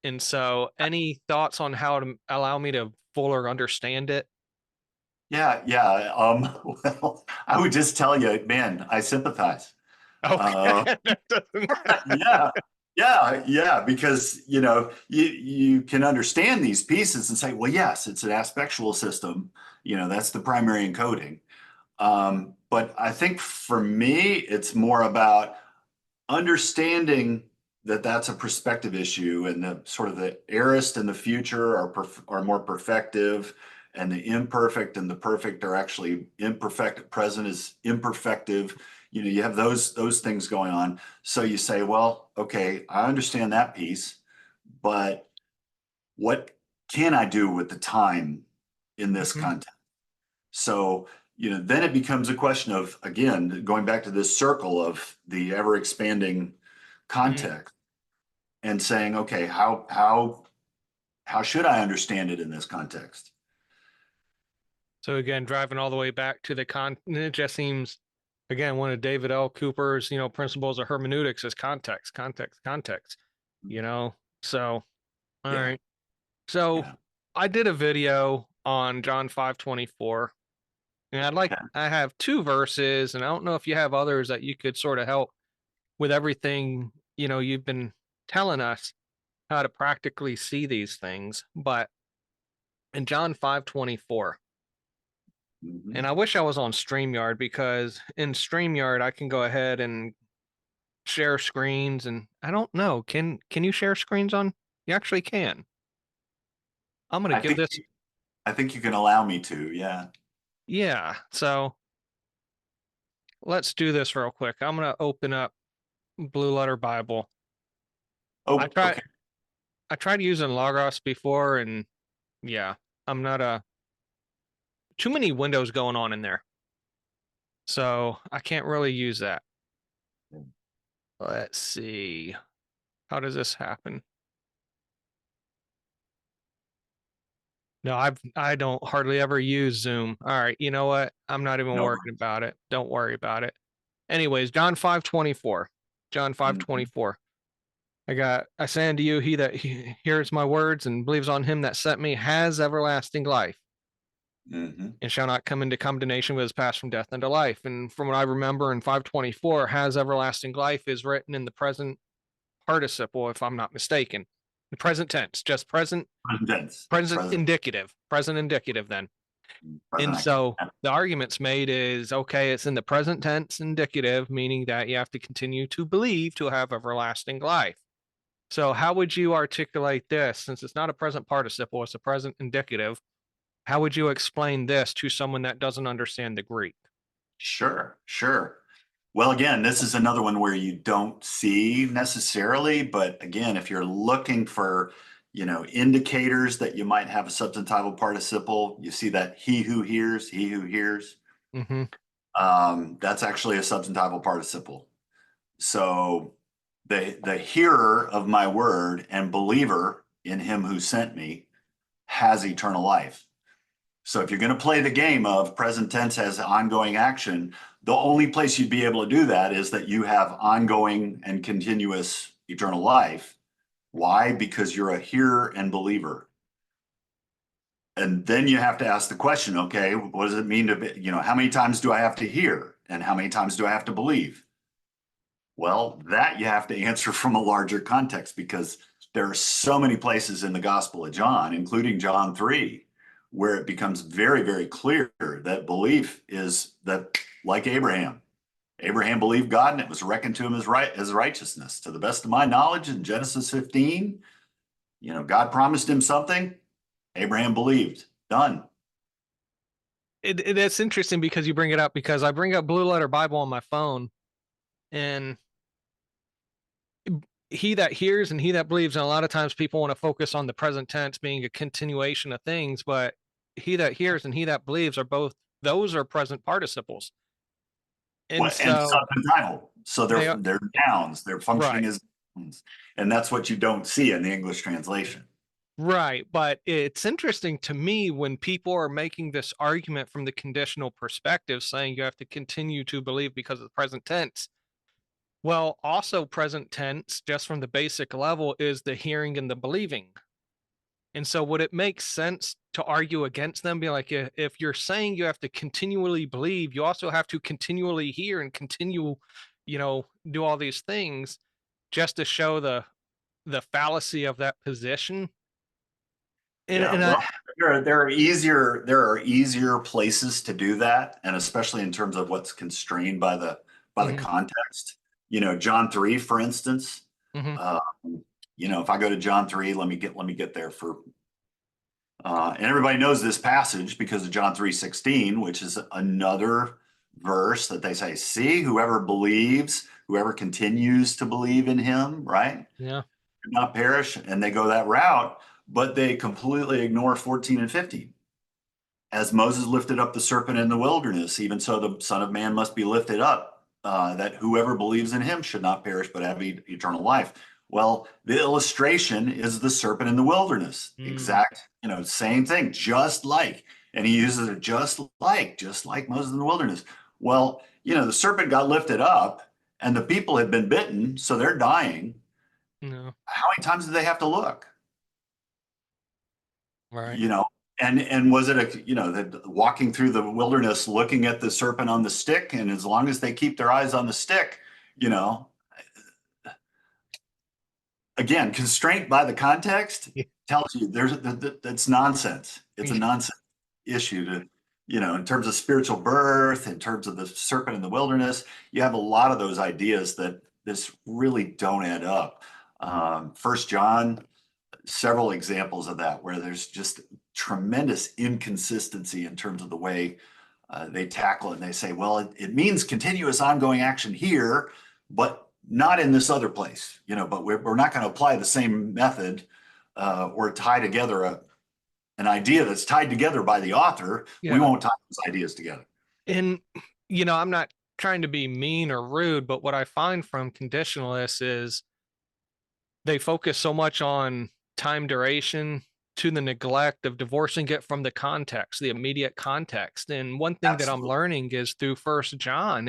[SPEAKER 1] And so, any thoughts on how to allow me to fuller understand it?
[SPEAKER 2] Yeah. Yeah. Well, I would just tell you, man, I sympathize.
[SPEAKER 1] Okay.
[SPEAKER 2] Uh,
[SPEAKER 1] That doesn't-
[SPEAKER 2] yeah, yeah, because you can understand these pieces and say, well, yes, it's an aspectual system. That's the primary encoding. But I think for me, it's more about understanding. that's a perspective issue, and the sort of the aorist and the future are more perfective, and the imperfect and the perfect are actually imperfect. Present is imperfective. You know, you have those things going on. So you say, well, okay, I understand that piece, but what can I do with the time in this
[SPEAKER 1] Mhm.
[SPEAKER 2] context? So, you know, then it becomes a question of, again, going back to this circle of the ever expanding
[SPEAKER 1] Mhm.
[SPEAKER 2] context and saying, okay, how should I understand it in this context?
[SPEAKER 1] So again, driving all the way back to it just seems, again, one of David L. Cooper's, principles of hermeneutics is context, context, context, you know? So, all
[SPEAKER 2] Yeah,
[SPEAKER 1] right. So
[SPEAKER 2] yeah.
[SPEAKER 1] I did a video on John 5:24, and
[SPEAKER 2] Okay.
[SPEAKER 1] I have two verses, and I don't know if you have others that you could sort of help with everything, you've been telling us how to practically see these things. But in John 5:24,
[SPEAKER 2] Mhm.
[SPEAKER 1] and I wish I was on StreamYard, because in StreamYard I can go ahead and share screens, and I don't know, can you share screens on? You actually can. I'm gonna
[SPEAKER 2] I
[SPEAKER 1] give
[SPEAKER 2] think
[SPEAKER 1] this
[SPEAKER 2] I think you can allow me to. Yeah.
[SPEAKER 1] Yeah. So let's do this real quick. I'm gonna open up Blue Letter Bible. I
[SPEAKER 2] Oh,
[SPEAKER 1] try
[SPEAKER 2] okay.
[SPEAKER 1] I tried using Logos before, and yeah, I'm not too many windows going on in there. So I can't really use that. Let's see. How does this happen? No, I don't hardly ever use Zoom. All right, you know what? I'm not even
[SPEAKER 2] No.
[SPEAKER 1] worried about it. Don't worry about it. Anyways, John 5:24. John
[SPEAKER 2] Mhm.
[SPEAKER 1] 5:24. I say unto you, he that hears my words and believes on him that sent me has everlasting life,
[SPEAKER 2] Mhm.
[SPEAKER 1] and shall not come into condemnation, but is passed from death into life. And from what I remember in 5:24, has everlasting life is written in the present participle, if I'm not mistaken. The present tense, just
[SPEAKER 2] Present tense.
[SPEAKER 1] present indicative then.
[SPEAKER 2] Present
[SPEAKER 1] And
[SPEAKER 2] active.
[SPEAKER 1] so
[SPEAKER 2] Yeah.
[SPEAKER 1] the arguments made is, okay, it's in the present tense indicative, meaning that you have to continue to believe to have everlasting life. So how would you articulate this, since it's not a present participle, it's a present indicative? How would you explain this to someone that doesn't understand the Greek?
[SPEAKER 2] Sure, sure. Well, again, this is another one where you don't see necessarily, but again, if you're looking for, indicators that you might have a substantival participle, you see that he who hears,
[SPEAKER 1] Hmm.
[SPEAKER 2] that's actually a substantival participle. So the hearer of my word and believer in him who sent me has eternal life. So if you're going to play the game of present tense as ongoing action, the only place you'd be able to do that is that you have ongoing and continuous eternal life. Why? Because you're a hearer and believer. And then you have to ask the question, okay, what does it mean to be, how many times do I have to hear and how many times do I have to believe? Well, that you have to answer from a larger context, because there are so many places in the Gospel of John, including John 3, where it becomes very, very clear that belief is that, like Abraham believed God and it was reckoned to him as righteousness. To the best of my knowledge, in Genesis 15, God promised him something, Abraham believed. Done.
[SPEAKER 1] It's interesting because you bring it up, because I bring up Blue Letter Bible on my phone, and he that hears and he that believes, and a lot of times people want to focus on the present tense being a continuation of things, but he that hears and he that believes are both, those are present participles. And
[SPEAKER 2] And
[SPEAKER 1] so
[SPEAKER 2] substantival. So
[SPEAKER 1] they are
[SPEAKER 2] they're nouns, they're functioning
[SPEAKER 1] right.
[SPEAKER 2] as nouns. And that's what you don't see in the English translation.
[SPEAKER 1] Right, but it's interesting to me when people are making this argument from the conditional perspective, saying you have to continue to believe because of the present tense. Well, also present tense, just from the basic level, is the hearing and the believing. And so would it make sense to argue against them? Be like, if you're saying you have to continually believe, you also have to continually hear and continue, do all these things, just to show the fallacy of that position. And
[SPEAKER 2] Yeah,
[SPEAKER 1] and
[SPEAKER 2] well,
[SPEAKER 1] I
[SPEAKER 2] there are easier places to do that, and especially in terms of what's constrained by the
[SPEAKER 1] Mhm.
[SPEAKER 2] context. John 3, for instance.
[SPEAKER 1] Hmm.
[SPEAKER 2] Uh, if I go to John 3, let me get there for, and everybody knows this passage because of John 3:16, which is another verse that they say, see, whoever believes, whoever continues to believe in him, right?
[SPEAKER 1] Yeah.
[SPEAKER 2] Not perish. And they go that route, but they completely ignore 14 and 15. As Moses lifted up the serpent in the wilderness, even so the Son of Man must be lifted up, that whoever believes in him should not perish but have eternal life. Well, the illustration is the serpent in the wilderness.
[SPEAKER 1] Mm.
[SPEAKER 2] Exact, same thing, just like, and he uses it just like Moses in the wilderness. Well, the serpent got lifted up and the people had been bitten, so they're dying.
[SPEAKER 1] No.
[SPEAKER 2] How many times did they have to look?
[SPEAKER 1] Right.
[SPEAKER 2] you know and was it walking through the wilderness looking at the serpent on the stick, and as long as they keep their eyes on the stick, you know again, constraint by the context
[SPEAKER 1] Yeah.
[SPEAKER 2] tells you that's nonsense. It's a nonsense issue to, in terms of spiritual birth, in terms of the serpent in the wilderness. You have a lot of those ideas that this really don't add up. First John, several examples of that where there's just tremendous inconsistency in terms of the way they tackle it. And they say, well, it means continuous ongoing action here, but not in this other place, but we're not going to apply the same method or tie together an idea that's tied together by the author. We
[SPEAKER 1] Yeah.
[SPEAKER 2] won't tie those ideas together.
[SPEAKER 1] And, I'm not trying to be mean or rude, but what I find from conditionalists is they focus so much on time duration to the neglect of divorcing it from the context, the immediate context. And one thing that I'm
[SPEAKER 2] Absolutely.
[SPEAKER 1] learning is through First John,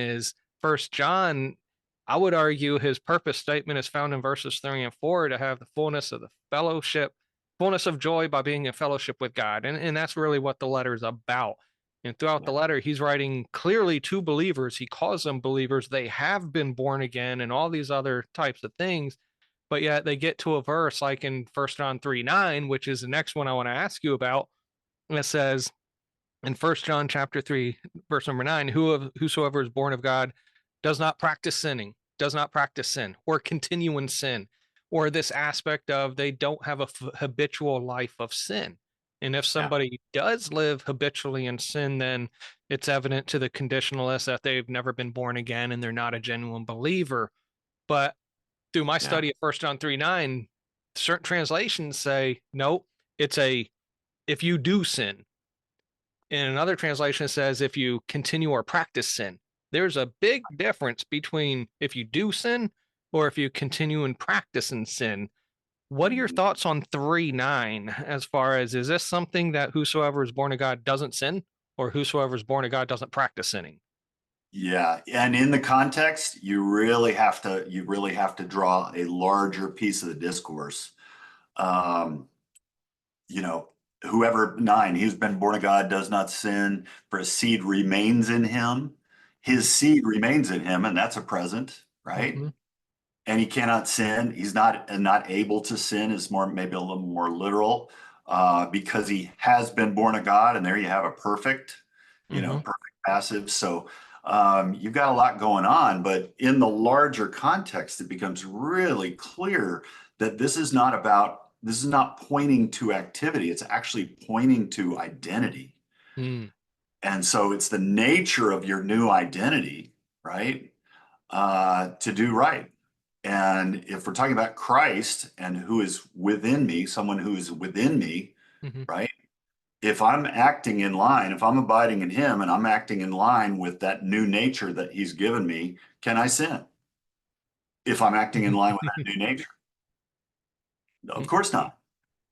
[SPEAKER 1] I would argue his purpose statement is found in verses 3 and 4 to have the fullness of the fellowship, fullness of joy by being in fellowship with God. And that's really what the letter is about. And throughout
[SPEAKER 2] Yeah.
[SPEAKER 1] the letter, he's writing clearly to believers. He calls them believers. They have been born again and all these other types of things, but yet they get to a verse like in First John 3:9, which is the next one I want to ask you about. And it says in First John chapter 3, verse number 9, whosoever is born of God does not practice sinning, does not practice sin, or continue in sin, or this aspect of they don't have a habitual life of sin. And if
[SPEAKER 2] Yeah.
[SPEAKER 1] somebody does live habitually in sin, then it's evident to the conditionalist that they've never been born again and they're not a genuine believer. But through my
[SPEAKER 2] Yeah.
[SPEAKER 1] study of First John 3:9, certain translations say, no, it's a if you do sin. And another translation says if you continue or practice sin. There's a big difference between if you do sin or if you continue and practice in sin. What are your
[SPEAKER 2] Mhm.
[SPEAKER 1] thoughts on 3:9 as far as is this something that whosoever is born of God doesn't sin, or whosoever is born of God doesn't practice sinning?
[SPEAKER 2] Yeah, and in the context, you really have to draw a larger piece of the discourse. Um, you know, whoever 9, he's been born of God, does not sin, for his seed remains in him. His seed remains in him, and that's a present, right?
[SPEAKER 1] Mm-hmm.
[SPEAKER 2] And he cannot sin. He's not able to sin is more, maybe a little more literal, because he has been born of God, and there you have a perfect,
[SPEAKER 1] Mm-hmm.
[SPEAKER 2] perfect passive. So you've got a lot going on, but in the larger context, it becomes really clear that this is not pointing to activity. It's actually pointing to identity.
[SPEAKER 1] Mm.
[SPEAKER 2] And so it's the nature of your new identity, right? To do right. And if we're talking about Christ and who is within me, someone who is within me,
[SPEAKER 1] Mm-hmm.
[SPEAKER 2] right? If I'm acting in line, if I'm abiding in him and I'm acting in line with that new nature that he's given me, can I sin if I'm acting in line with that new nature? No, of course not.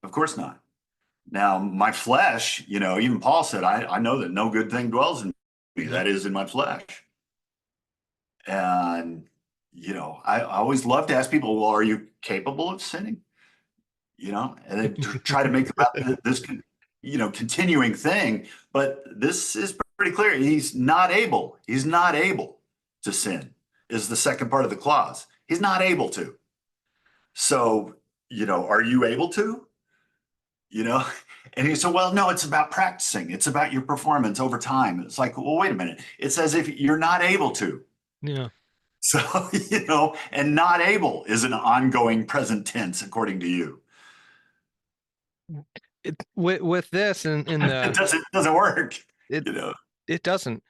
[SPEAKER 2] Of course not. Now, my flesh, even Paul said, I know that no good thing dwells in me,
[SPEAKER 1] Yeah.
[SPEAKER 2] that is in my flesh. And, I always love to ask people, well, are you capable of sinning? And they try to make about this, continuing thing. But this is pretty clear. He's not able. He's not able to sin, is the second part of the clause. He's not able to. So, are you able to? you know and he said, well, no, it's about practicing, it's about your performance over time. It's like, well, wait a minute, it says if you're not able to.
[SPEAKER 1] Yeah.
[SPEAKER 2] So, and not able is an ongoing present tense, according to you.
[SPEAKER 1] With this in
[SPEAKER 2] It
[SPEAKER 1] the
[SPEAKER 2] doesn't work,
[SPEAKER 1] it
[SPEAKER 2] you know.
[SPEAKER 1] it doesn't.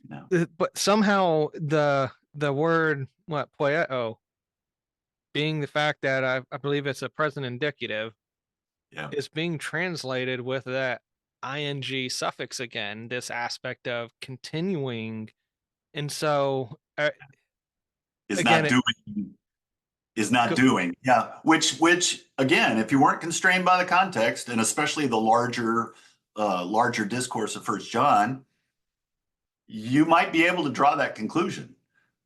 [SPEAKER 2] No.
[SPEAKER 1] But somehow the word what poieo being the fact that I believe it's a present indicative
[SPEAKER 2] Yeah.
[SPEAKER 1] is being translated with that ing suffix again, this aspect of continuing. And so
[SPEAKER 2] Is
[SPEAKER 1] again,
[SPEAKER 2] not
[SPEAKER 1] it
[SPEAKER 2] doing is not
[SPEAKER 1] go,
[SPEAKER 2] doing. Yeah. Which again, if you weren't constrained by the context, and especially the larger discourse of First John, you might be able to draw that conclusion,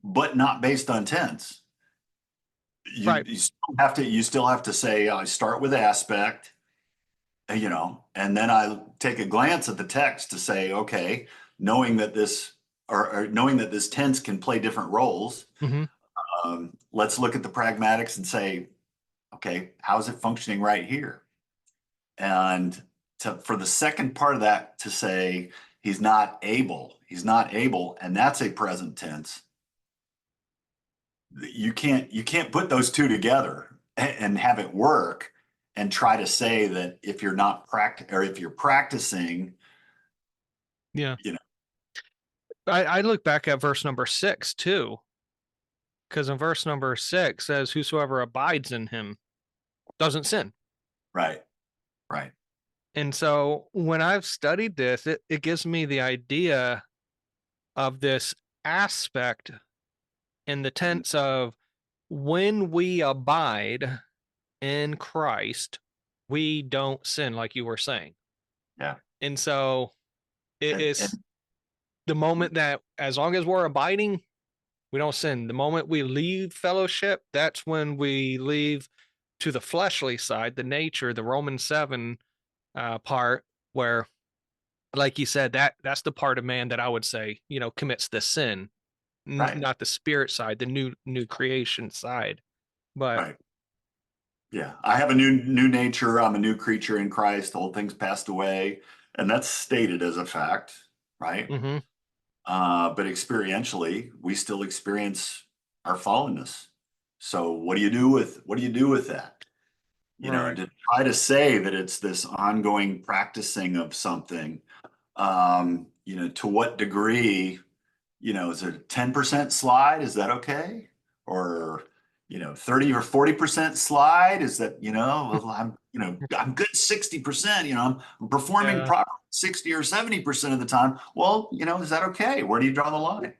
[SPEAKER 2] but not based on tense.
[SPEAKER 1] right.
[SPEAKER 2] You still have to say, I start with aspect, and then I take a glance at the text to say, okay, knowing that this or knowing that this tense can play different roles,
[SPEAKER 1] Hmm.
[SPEAKER 2] let's look at the pragmatics and say, okay, how is it functioning right here? And for the second part of that to say he's not able, and that's a present tense. You can't put those two together and have it work and try to say that if you're not if you're practicing,
[SPEAKER 1] Yeah.
[SPEAKER 2] you know,
[SPEAKER 1] I look back at verse number 6 too, because in verse number 6 says, "Whosoever abides in him doesn't sin."
[SPEAKER 2] right, right,
[SPEAKER 1] And so when I've studied this, it gives me the idea of this aspect in the tense of when we abide in Christ, we don't sin, like you were saying.
[SPEAKER 2] yeah,
[SPEAKER 1] And so it is
[SPEAKER 2] and
[SPEAKER 1] the moment that, as long as we're abiding, we don't sin. The moment we leave fellowship, that's when we leave to the fleshly side, the nature, the Romans 7 part, where, like you said, that's the part of man that I would say, commits the sin,
[SPEAKER 2] right,
[SPEAKER 1] not the spirit side, the new creation side. But
[SPEAKER 2] right. Yeah, I have a new nature. I'm a new creature in Christ. Old things passed away, and that's stated as a fact, right?
[SPEAKER 1] mhm,
[SPEAKER 2] But experientially, we still experience our fallenness. So what do you do with that?
[SPEAKER 1] right,
[SPEAKER 2] And to try to say that it's this ongoing practicing of something, to what degree, is it a 10% slide? Is that okay? Or, 30 or 40% slide? Is that, well, I'm good 60%, I'm performing
[SPEAKER 1] yeah,
[SPEAKER 2] properly 60 or 70% of the time. Well, is that okay? Where do you draw the line?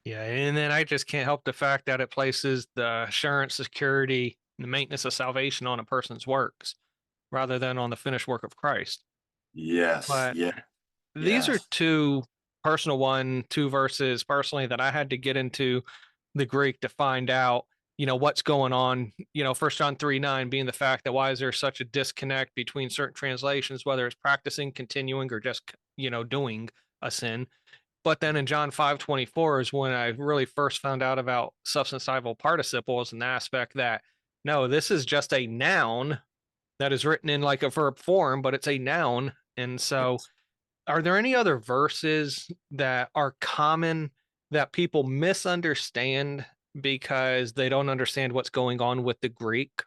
[SPEAKER 1] yeah. And then I just can't help the fact that it places the assurance, security, and the maintenance of salvation on a person's works rather than on the finished work of Christ.
[SPEAKER 2] Yes,
[SPEAKER 1] But
[SPEAKER 2] yeah,
[SPEAKER 1] these are
[SPEAKER 2] yes.
[SPEAKER 1] two verses personally that I had to get into the Greek to find out, what's going on. First John 3:9 being the fact that why is there such a disconnect between certain translations, whether it's practicing, continuing, or just, doing a sin. But then in John 5:24 is when I really first found out about substantival participles and the aspect that no, this is just a noun that is written in like a verb form, but it's a noun. And so
[SPEAKER 2] Yes.
[SPEAKER 1] are there any other verses that are common that people misunderstand because they don't understand what's going on with the Greek?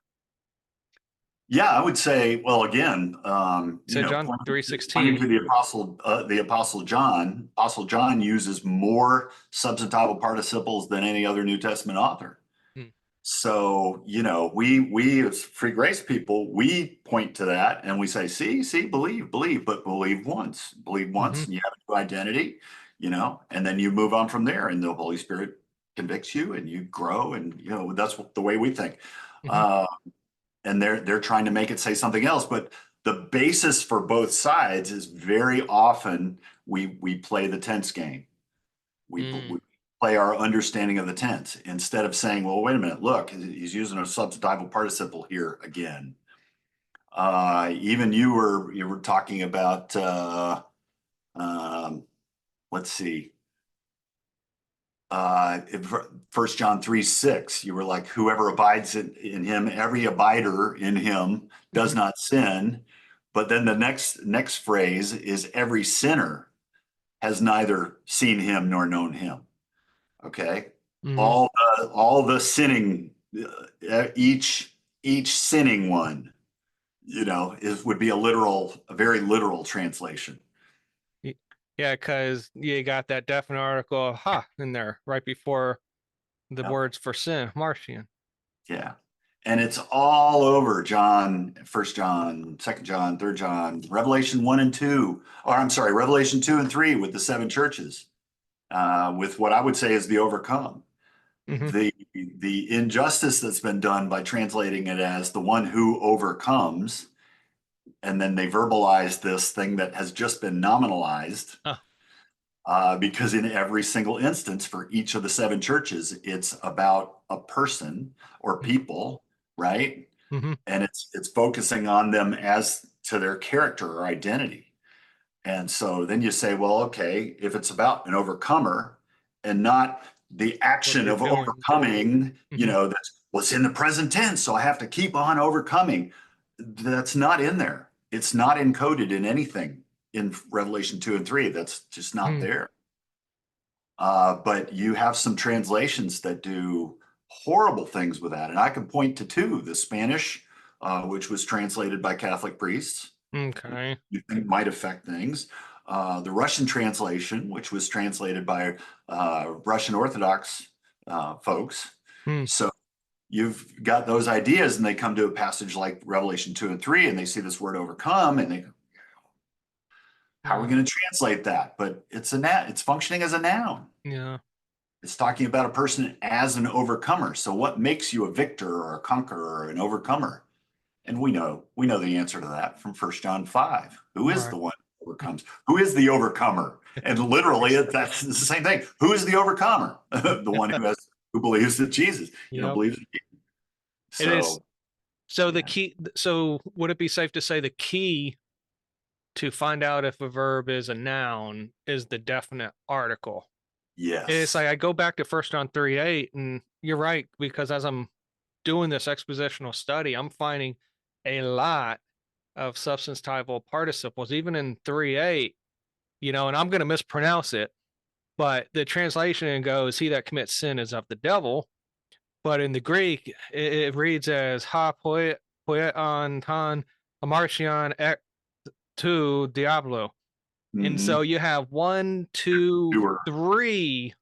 [SPEAKER 2] Yeah, I would say, well, again,
[SPEAKER 1] So John
[SPEAKER 2] pointing
[SPEAKER 1] 3:16.
[SPEAKER 2] to the apostle John. Apostle John uses more substantival participles than any other New Testament author.
[SPEAKER 1] Hmm.
[SPEAKER 2] So, we as free grace people, we point to that and we say, see, believe, but believe
[SPEAKER 1] Hmm.
[SPEAKER 2] once, and you have a new identity, and then you move on from there, and the Holy Spirit convicts you, and you grow, and that's the way we think.
[SPEAKER 1] Hmm.
[SPEAKER 2] Uh, and they're trying to make it say something else, but the basis for both sides is very often we play the tense game. We play our understanding of the tense instead of saying, well, wait a minute, look, he's using a substantival participle here again. Even you were talking about um, let's see, First John 3:6. You were like, whoever abides in him, every abider in him does
[SPEAKER 1] Hmm.
[SPEAKER 2] not sin. But then the next phrase is every sinner has neither seen him nor known him. Okay.
[SPEAKER 1] Hmm.
[SPEAKER 2] all the sinning, each sinning one, would be a very literal translation.
[SPEAKER 1] Yeah, because you got that definite article ha in there right before the
[SPEAKER 2] Yep.
[SPEAKER 1] words for sin, Martian.
[SPEAKER 2] Yeah. And it's all over John, First John, Second John, Third John, Revelation 1 and 2, or I'm sorry, Revelation 2 and 3 with the seven churches, with what I would say is the overcome.
[SPEAKER 1] Hmm.
[SPEAKER 2] The injustice that's been done by translating it as the one who overcomes, and then they verbalize this thing that has just been nominalized,
[SPEAKER 1] Oh.
[SPEAKER 2] because in every single instance for each of the seven churches, it's about a person or people, right?
[SPEAKER 1] Mm-hmm.
[SPEAKER 2] And it's focusing on them as to their character or identity. And so then you say, well, okay, if it's about an overcomer and not the
[SPEAKER 1] What are
[SPEAKER 2] action
[SPEAKER 1] they
[SPEAKER 2] of
[SPEAKER 1] doing?
[SPEAKER 2] overcoming,
[SPEAKER 1] Hmm.
[SPEAKER 2] that's what's in the present tense. So I have to keep on overcoming. That's not in there. It's not encoded in anything in Revelation 2 and 3. That's just not
[SPEAKER 1] Hmm.
[SPEAKER 2] there. But you have some translations that do horrible things with that. And I can point to two: the Spanish, which was translated by Catholic priests, which
[SPEAKER 1] Okay.
[SPEAKER 2] you think might affect things. The Russian translation, which was translated by Russian Orthodox folks.
[SPEAKER 1] Hmm.
[SPEAKER 2] So you've got those ideas, and they come to a passage like Revelation 2 and 3, and they see this word overcome, and they go, how are we
[SPEAKER 1] Yeah.
[SPEAKER 2] going to translate that? But it's functioning as a noun.
[SPEAKER 1] Yeah.
[SPEAKER 2] It's talking about a person as an overcomer. So what makes you a victor or a conqueror or an overcomer? And we know the answer to that from First John 5. Who
[SPEAKER 1] All
[SPEAKER 2] is
[SPEAKER 1] right.
[SPEAKER 2] the one who overcomes? Who is the overcomer? And literally that's the same thing. Who is the overcomer? The one who believes that Jesus,
[SPEAKER 1] Yep.
[SPEAKER 2] believes in Jesus.
[SPEAKER 1] It is.
[SPEAKER 2] So
[SPEAKER 1] So the
[SPEAKER 2] yeah.
[SPEAKER 1] key, so would it be safe to say the key to find out if a verb is a noun is the definite article? It's
[SPEAKER 2] Yes.
[SPEAKER 1] like I go back to First John 3:8, and you're right, because as I'm doing this expositional study, I'm finding a lot of substantival participles, even in 3:8, and I'm going to mispronounce it, but the translation goes, "He that commits sin is of the devil." But in the Greek, it reads as "Ha poieton ton amartian ek tu diablo." And
[SPEAKER 2] Mm-hmm.
[SPEAKER 1] so you have one, two,
[SPEAKER 2] Doer.
[SPEAKER 1] three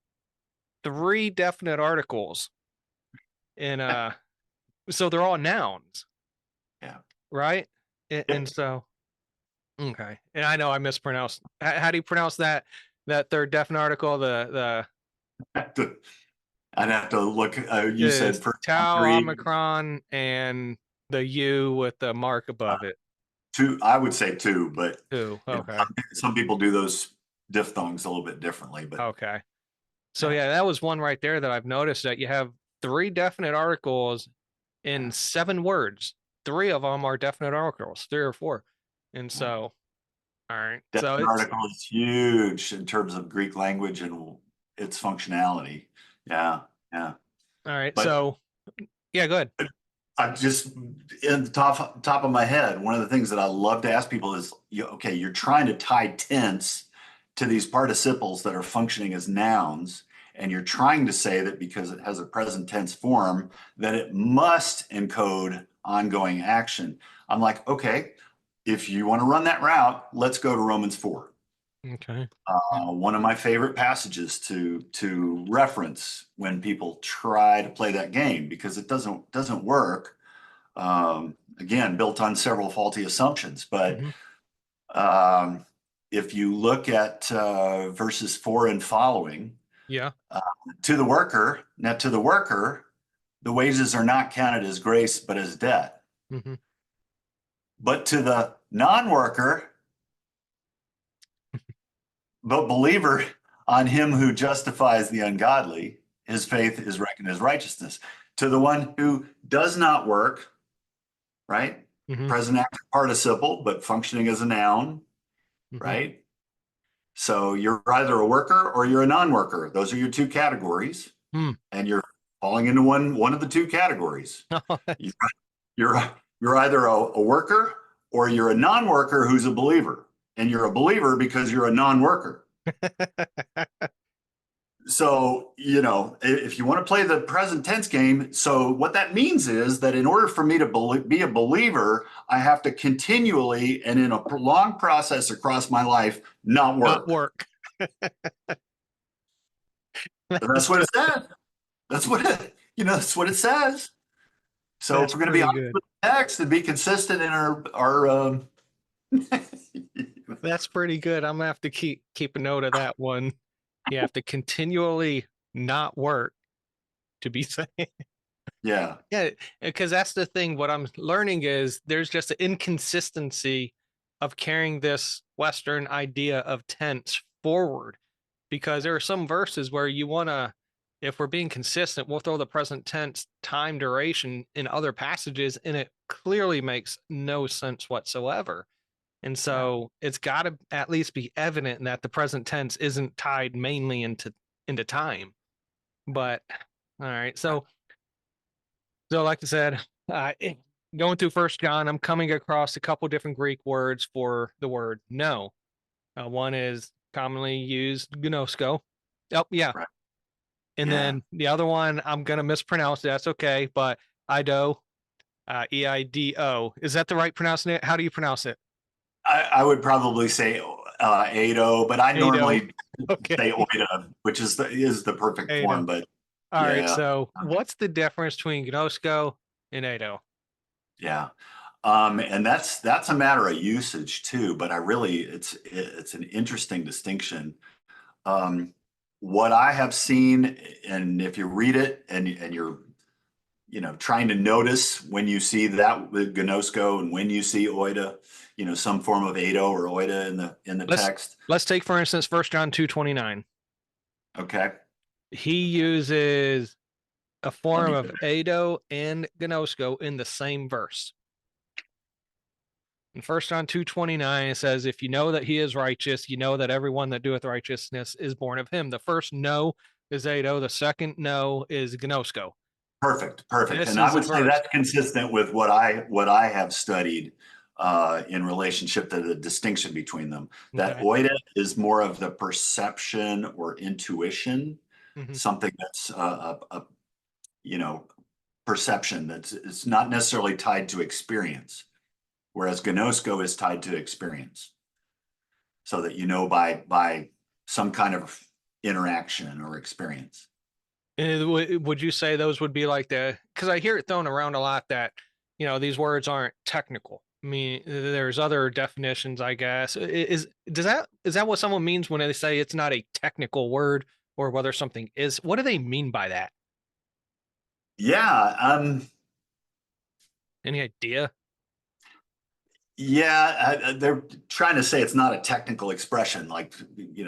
[SPEAKER 1] definite articles in so they're all nouns,
[SPEAKER 2] Yeah.
[SPEAKER 1] right? And
[SPEAKER 2] Yep.
[SPEAKER 1] so okay. And I know I mispronounced. How do you pronounce that third definite article? The
[SPEAKER 2] I'd have to look. You said
[SPEAKER 1] is
[SPEAKER 2] First John
[SPEAKER 1] tau
[SPEAKER 2] 3.
[SPEAKER 1] omicron and the U with the mark above it
[SPEAKER 2] Two, I would say two, but
[SPEAKER 1] too. Okay.
[SPEAKER 2] some people do those diphthongs a little bit differently. But
[SPEAKER 1] Okay. So
[SPEAKER 2] yeah,
[SPEAKER 1] yeah, that was one right there that I've noticed, that you have three definite articles in
[SPEAKER 2] yeah,
[SPEAKER 1] 7 words. Three of them are definite articles, 3 or 4. And
[SPEAKER 2] yeah.
[SPEAKER 1] so, all right. So
[SPEAKER 2] Definite
[SPEAKER 1] it's
[SPEAKER 2] article is huge in terms of Greek language and its functionality. Yeah, yeah.
[SPEAKER 1] all right.
[SPEAKER 2] But
[SPEAKER 1] So yeah, good.
[SPEAKER 2] I just in the top of my head, one of the things that I love to ask people is, okay, you're trying to tie tense to these participles that are functioning as nouns, and you're trying to say that because it has a present tense form, that it must encode ongoing action. I'm like, okay, if you want to run that route, let's go to Romans 4.
[SPEAKER 1] Okay.
[SPEAKER 2] One of my favorite passages to reference when people try to play that game, because it doesn't work. Again, built on several faulty assumptions. But
[SPEAKER 1] Hmm.
[SPEAKER 2] um, if you look at verses 4 and following,
[SPEAKER 1] Yeah.
[SPEAKER 2] to the worker, now to the worker, the wages are not counted as grace, but as debt.
[SPEAKER 1] Hmm.
[SPEAKER 2] But to the non-worker, but believer, on him who justifies the ungodly, his faith is reckoned as righteousness. To the one who does not work, right?
[SPEAKER 1] Hmm.
[SPEAKER 2] Present active participle, but functioning as a noun,
[SPEAKER 1] Hmm.
[SPEAKER 2] right? So you're either a worker or you're a non-worker. Those are your two categories,
[SPEAKER 1] Hmm.
[SPEAKER 2] and you're falling into one of the two categories. You- You're you're either a worker or you're a non-worker who's a believer, and you're a believer because you're a non-worker. So, if you want to play the present tense game, so what that means is that in order for me to be a believer, I have to continually and in a prolonged process across my life not
[SPEAKER 1] Not
[SPEAKER 2] work.
[SPEAKER 1] work.
[SPEAKER 2] That's what it says. That's what it says. So if
[SPEAKER 1] That's
[SPEAKER 2] we're going to be
[SPEAKER 1] pretty
[SPEAKER 2] honest
[SPEAKER 1] good.
[SPEAKER 2] with the text and be consistent in our
[SPEAKER 1] That's pretty good. I'm gonna have to keep a note of that one. You have to continually not work to be saying.
[SPEAKER 2] yeah,
[SPEAKER 1] Yeah, because that's the thing. What I'm learning is there's just an inconsistency of carrying this Western idea of tense forward. Because there are some verses where you want to, if we're being consistent, we'll throw the present tense time duration in other passages, and it clearly makes no sense whatsoever. And
[SPEAKER 2] yeah.
[SPEAKER 1] so it's got to at least be evident that the present tense isn't tied mainly into time. But all right, so like I said, going through First John, I'm coming across a couple different Greek words for the word no. One is commonly used gnosko. Oh yeah,
[SPEAKER 2] Right.
[SPEAKER 1] and
[SPEAKER 2] Yeah.
[SPEAKER 1] then the other one I'm gonna mispronounce it. That's okay, but Ido, Eido. Is that the right pronunciation? How do you pronounce it?
[SPEAKER 2] I would probably say Ado, but I
[SPEAKER 1] Ado.
[SPEAKER 2] normally
[SPEAKER 1] Okay.
[SPEAKER 2] say Oida, which is the perfect
[SPEAKER 1] Ado.
[SPEAKER 2] form. But
[SPEAKER 1] All right.
[SPEAKER 2] yeah,
[SPEAKER 1] So what's the difference between gnosko and Ado?
[SPEAKER 2] yeah. And that's a matter of usage too. But it's an interesting distinction. Um, what I have seen, and if you read it and you're trying to notice when you see that with gnosko and when you see oida, some form of ado or oida in the
[SPEAKER 1] Let's
[SPEAKER 2] text.
[SPEAKER 1] let's take for instance First John 2:29.
[SPEAKER 2] Okay.
[SPEAKER 1] He uses a
[SPEAKER 2] Let
[SPEAKER 1] form
[SPEAKER 2] me
[SPEAKER 1] of Ado and gnosko in the same verse. In First John 2:29, it says, "If you know that he is righteous, you know that everyone that doeth righteousness is born of him." The first no is Ado. The second no is gnosko.
[SPEAKER 2] Perfect.
[SPEAKER 1] This
[SPEAKER 2] And I
[SPEAKER 1] is a
[SPEAKER 2] would say
[SPEAKER 1] verse.
[SPEAKER 2] that's consistent with what I have studied in relationship to the distinction between them. That
[SPEAKER 1] Okay.
[SPEAKER 2] oida is more of the perception or intuition,
[SPEAKER 1] Mhm.
[SPEAKER 2] something that's a you know perception that's it's not necessarily tied to experience, whereas gnosko is tied to experience, so that by some kind of interaction or experience.
[SPEAKER 1] And would you say those would be like because I hear it thrown around a lot that, these words aren't technical. I mean, there's other definitions, I guess. Is that what someone means when they say it's not a technical word or whether something is? What do they mean by that?
[SPEAKER 2] Yeah,
[SPEAKER 1] Any idea?
[SPEAKER 2] yeah, they're trying to say it's not a technical expression, like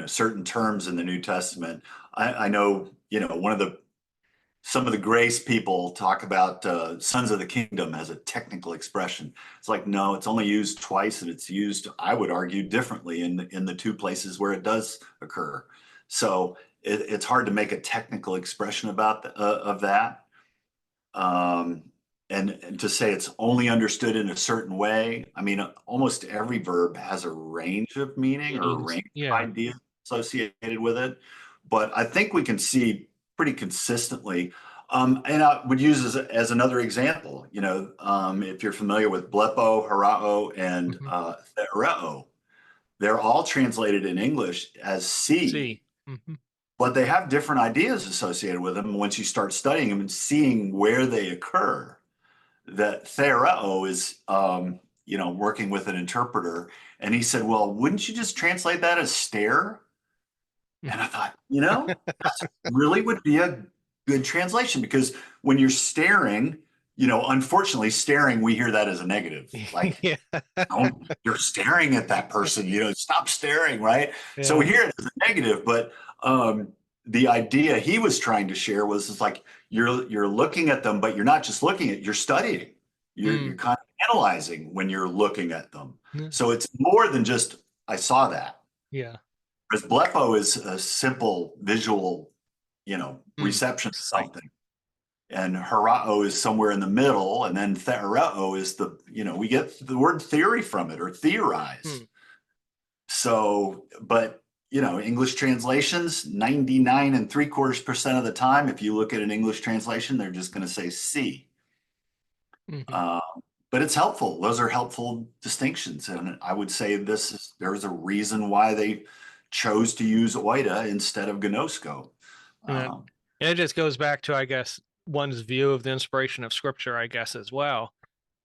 [SPEAKER 2] certain terms in the New Testament. I know some of the grace people talk about sons of the kingdom as a technical expression. It's like, no, it's only used twice, and it's used, I would argue, differently in the two places where it does occur. So it's hard to make a technical expression about of that. Um, and to say it's only understood in a certain way. I mean, almost every verb has a range of meaning or a
[SPEAKER 1] Means
[SPEAKER 2] range of
[SPEAKER 1] yeah.
[SPEAKER 2] ideas associated with it. But I think we can see pretty consistently. And I would use as another example, if you're familiar with blepo, harao, and
[SPEAKER 1] Hmm.
[SPEAKER 2] theoreo, they're all translated in English as see,
[SPEAKER 1] See. Hmm.
[SPEAKER 2] but they have different ideas associated with them once you start studying them and seeing where they occur. That theoreo is working with an interpreter, and he said, well, wouldn't you just translate that as stare? And I thought, that's really would be a good translation, because when you're staring, unfortunately, staring, we hear that as a negative. Like,
[SPEAKER 1] Yeah.
[SPEAKER 2] you're staring at that person, stop staring, right? So we
[SPEAKER 1] Yeah.
[SPEAKER 2] hear it as a negative, but the idea he was trying to share was, it's like you're looking at them, but you're not just looking at, you're studying. You're
[SPEAKER 1] Mm.
[SPEAKER 2] kind of analyzing when you're looking at them.
[SPEAKER 1] Yeah.
[SPEAKER 2] So it's more than just I saw that.
[SPEAKER 1] Yeah.
[SPEAKER 2] Whereas blepo is a simple visual,
[SPEAKER 1] Mm.
[SPEAKER 2] reception of
[SPEAKER 1] Sight.
[SPEAKER 2] something. And harao is somewhere in the middle. And then theoreo is we get the word theory from it, or theorize.
[SPEAKER 1] Mm.
[SPEAKER 2] So, but English translations, 99.75% of the time, if you look at an English translation, they're just going to say see.
[SPEAKER 1] Mhm.
[SPEAKER 2] Uh, but it's helpful. Those are helpful distinctions. And I would say there's a reason why they chose to use oida instead of gnosko.
[SPEAKER 1] And then
[SPEAKER 2] Um,
[SPEAKER 1] it just goes back to, I guess, one's view of the inspiration of Scripture, I guess, as well.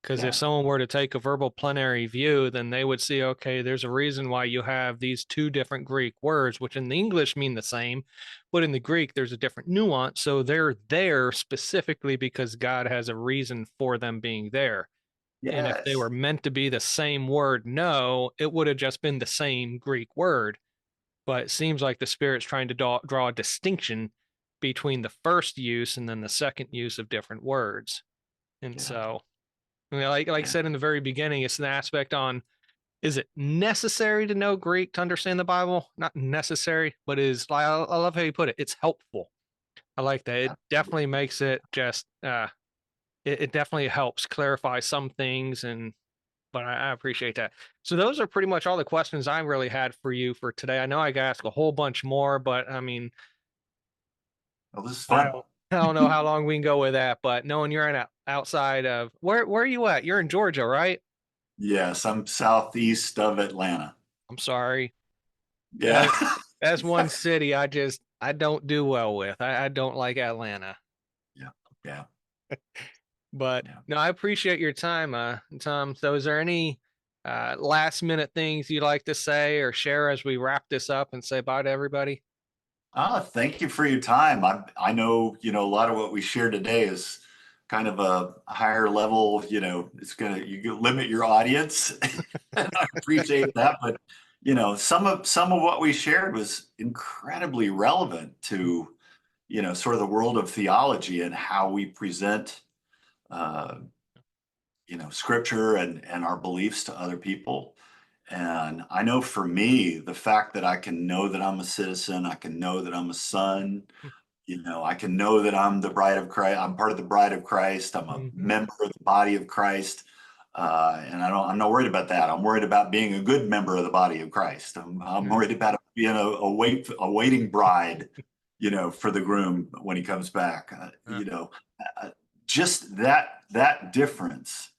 [SPEAKER 1] Because if
[SPEAKER 2] yeah,
[SPEAKER 1] someone were to take a verbal plenary view, then they would see, okay, there's a reason why you have these two different Greek words, which in the English mean the same, but in the Greek, there's a different nuance. So they're there specifically because God has a reason for them being there. And if they
[SPEAKER 2] yes,
[SPEAKER 1] were meant to be the same word, no, it would have just been the same Greek word. But it seems like the Spirit's trying to draw a distinction between the first use and then the second use of different words. And
[SPEAKER 2] yeah,
[SPEAKER 1] so, I mean, like I
[SPEAKER 2] yeah.
[SPEAKER 1] said in the very beginning, it's an aspect on, is it necessary to know Greek to understand the Bible? Not necessary, but is, I love how you put it. It's helpful. I like that. It definitely makes it just it definitely helps clarify some things, and but I appreciate that. So those are pretty much all the questions I really had for you for today. I know I could ask a whole bunch more, but I mean,
[SPEAKER 2] Well, this is
[SPEAKER 1] I
[SPEAKER 2] fun.
[SPEAKER 1] don't I don't know how long we can go with that. But knowing you're in outside of where are you at? You're in Georgia, right?
[SPEAKER 2] Yes, I'm southeast of Atlanta.
[SPEAKER 1] I'm sorry.
[SPEAKER 2] Yeah.
[SPEAKER 1] That that's one city I don't do well with. I don't like Atlanta.
[SPEAKER 2] Yeah. Yeah.
[SPEAKER 1] But
[SPEAKER 2] Yeah.
[SPEAKER 1] no, I appreciate your time, Tom. So is there any last minute things you'd like to say or share as we wrap this up and say bye to everybody?
[SPEAKER 2] Thank you for your time. I know, a lot of what we shared today is kind of a higher level, you can limit your audience. And I appreciate that. But, some of what we shared was incredibly relevant to, sort of the world of theology and how we present, uh, scripture and our beliefs to other people. And I know for me, the fact that I can know that I'm a citizen, I can know that I'm a son, I can know that I'm the bride of Christ. I'm part of the bride of Christ. I'm a
[SPEAKER 1] Mhm.
[SPEAKER 2] member of the body of Christ. And I'm not worried about that. I'm worried about being a good member of the body of Christ. I'm
[SPEAKER 1] Yeah.
[SPEAKER 2] worried about being a waiting bride, for the groom when he comes back.
[SPEAKER 1] Uh,
[SPEAKER 2] Just that difference,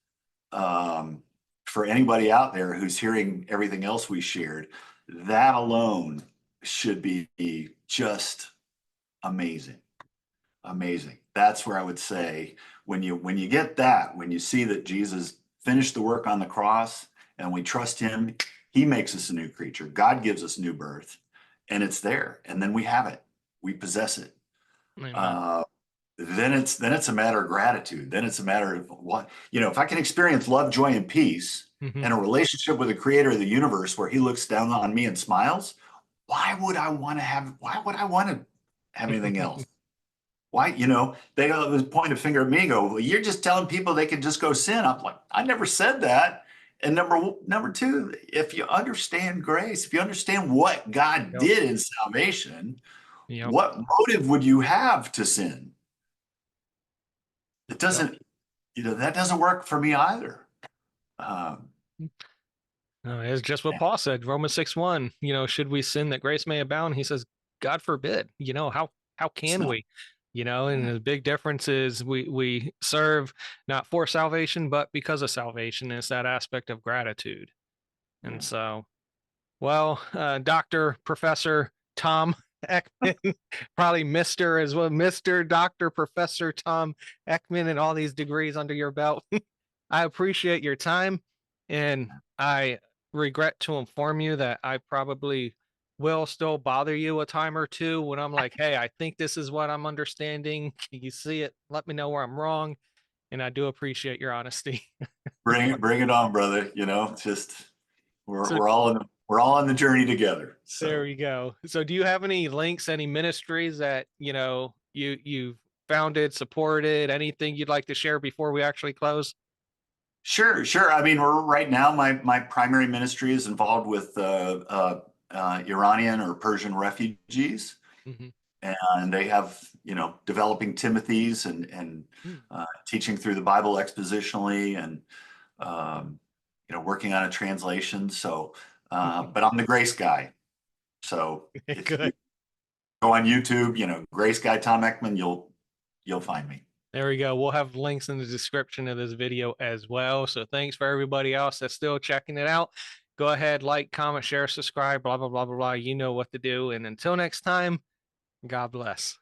[SPEAKER 2] um, for anybody out there who's hearing everything else we shared, that alone should be just amazing. Amazing. That's where I would say when you get that, when you see that Jesus finished the work on the cross and we trust him, he makes us a new creature. God gives us new birth, and it's there. And then we have it. We possess it.
[SPEAKER 1] Amen.
[SPEAKER 2] Uh, then it's a matter of gratitude. Then it's a matter of what, if I can experience love, joy, and peace
[SPEAKER 1] Mhm.
[SPEAKER 2] and a relationship with the creator of the universe where he looks down on me and smiles, why would I want to have anything else? Why, they always point a finger at me and go, well, you're just telling people they can just go sin. I'm like, I never said that. And number two, if you understand grace, if you understand what God
[SPEAKER 1] Yep.
[SPEAKER 2] did in salvation,
[SPEAKER 1] Yep.
[SPEAKER 2] what motive would you have to sin? It
[SPEAKER 1] Yep.
[SPEAKER 2] doesn't, that doesn't work for me either. Um,
[SPEAKER 1] No, it's just what Paul said, Romans 6:1. Should we sin that grace may abound? He says, God forbid. How can
[SPEAKER 2] so,
[SPEAKER 1] we? And
[SPEAKER 2] yeah,
[SPEAKER 1] the big difference is we serve not for salvation, but because of salvation. It's that aspect of gratitude. And
[SPEAKER 2] yeah.
[SPEAKER 1] so, well, Dr. Professor Tom Eckman, probably Mr. as well, Mr. Dr. Professor Tom Eckman, and all these degrees under your belt. I appreciate your time, and I regret to inform you that I probably will still bother you a time or two when I'm like, hey, I think this is what I'm understanding. Can you see it? Let me know where I'm wrong. And I do appreciate your honesty.
[SPEAKER 2] Bring it on, brother. Just we're
[SPEAKER 1] So
[SPEAKER 2] we're all in we're all on the journey together.
[SPEAKER 1] there
[SPEAKER 2] So
[SPEAKER 1] we go. So do you have any links, any ministries that you've founded, supported, anything you'd like to share before we actually close?
[SPEAKER 2] sure, sure. I mean, we're right now. My primary ministry is involved with Iranian or Persian refugees,
[SPEAKER 1] Hmm.
[SPEAKER 2] and they have developing Timothy's and teaching through the Bible expositionally and working on a translation. So,
[SPEAKER 1] Hmm.
[SPEAKER 2] but I'm the grace guy. So if you
[SPEAKER 1] Good.
[SPEAKER 2] go on YouTube, Grace Guy Tom Eckman, you'll find me.
[SPEAKER 1] There we go. We'll have links in the description of this video as well. So thanks for everybody else that's still checking it out. Go ahead, like, comment, share, subscribe, blah, blah, blah, blah, blah. You know what to do. And until next time, God bless.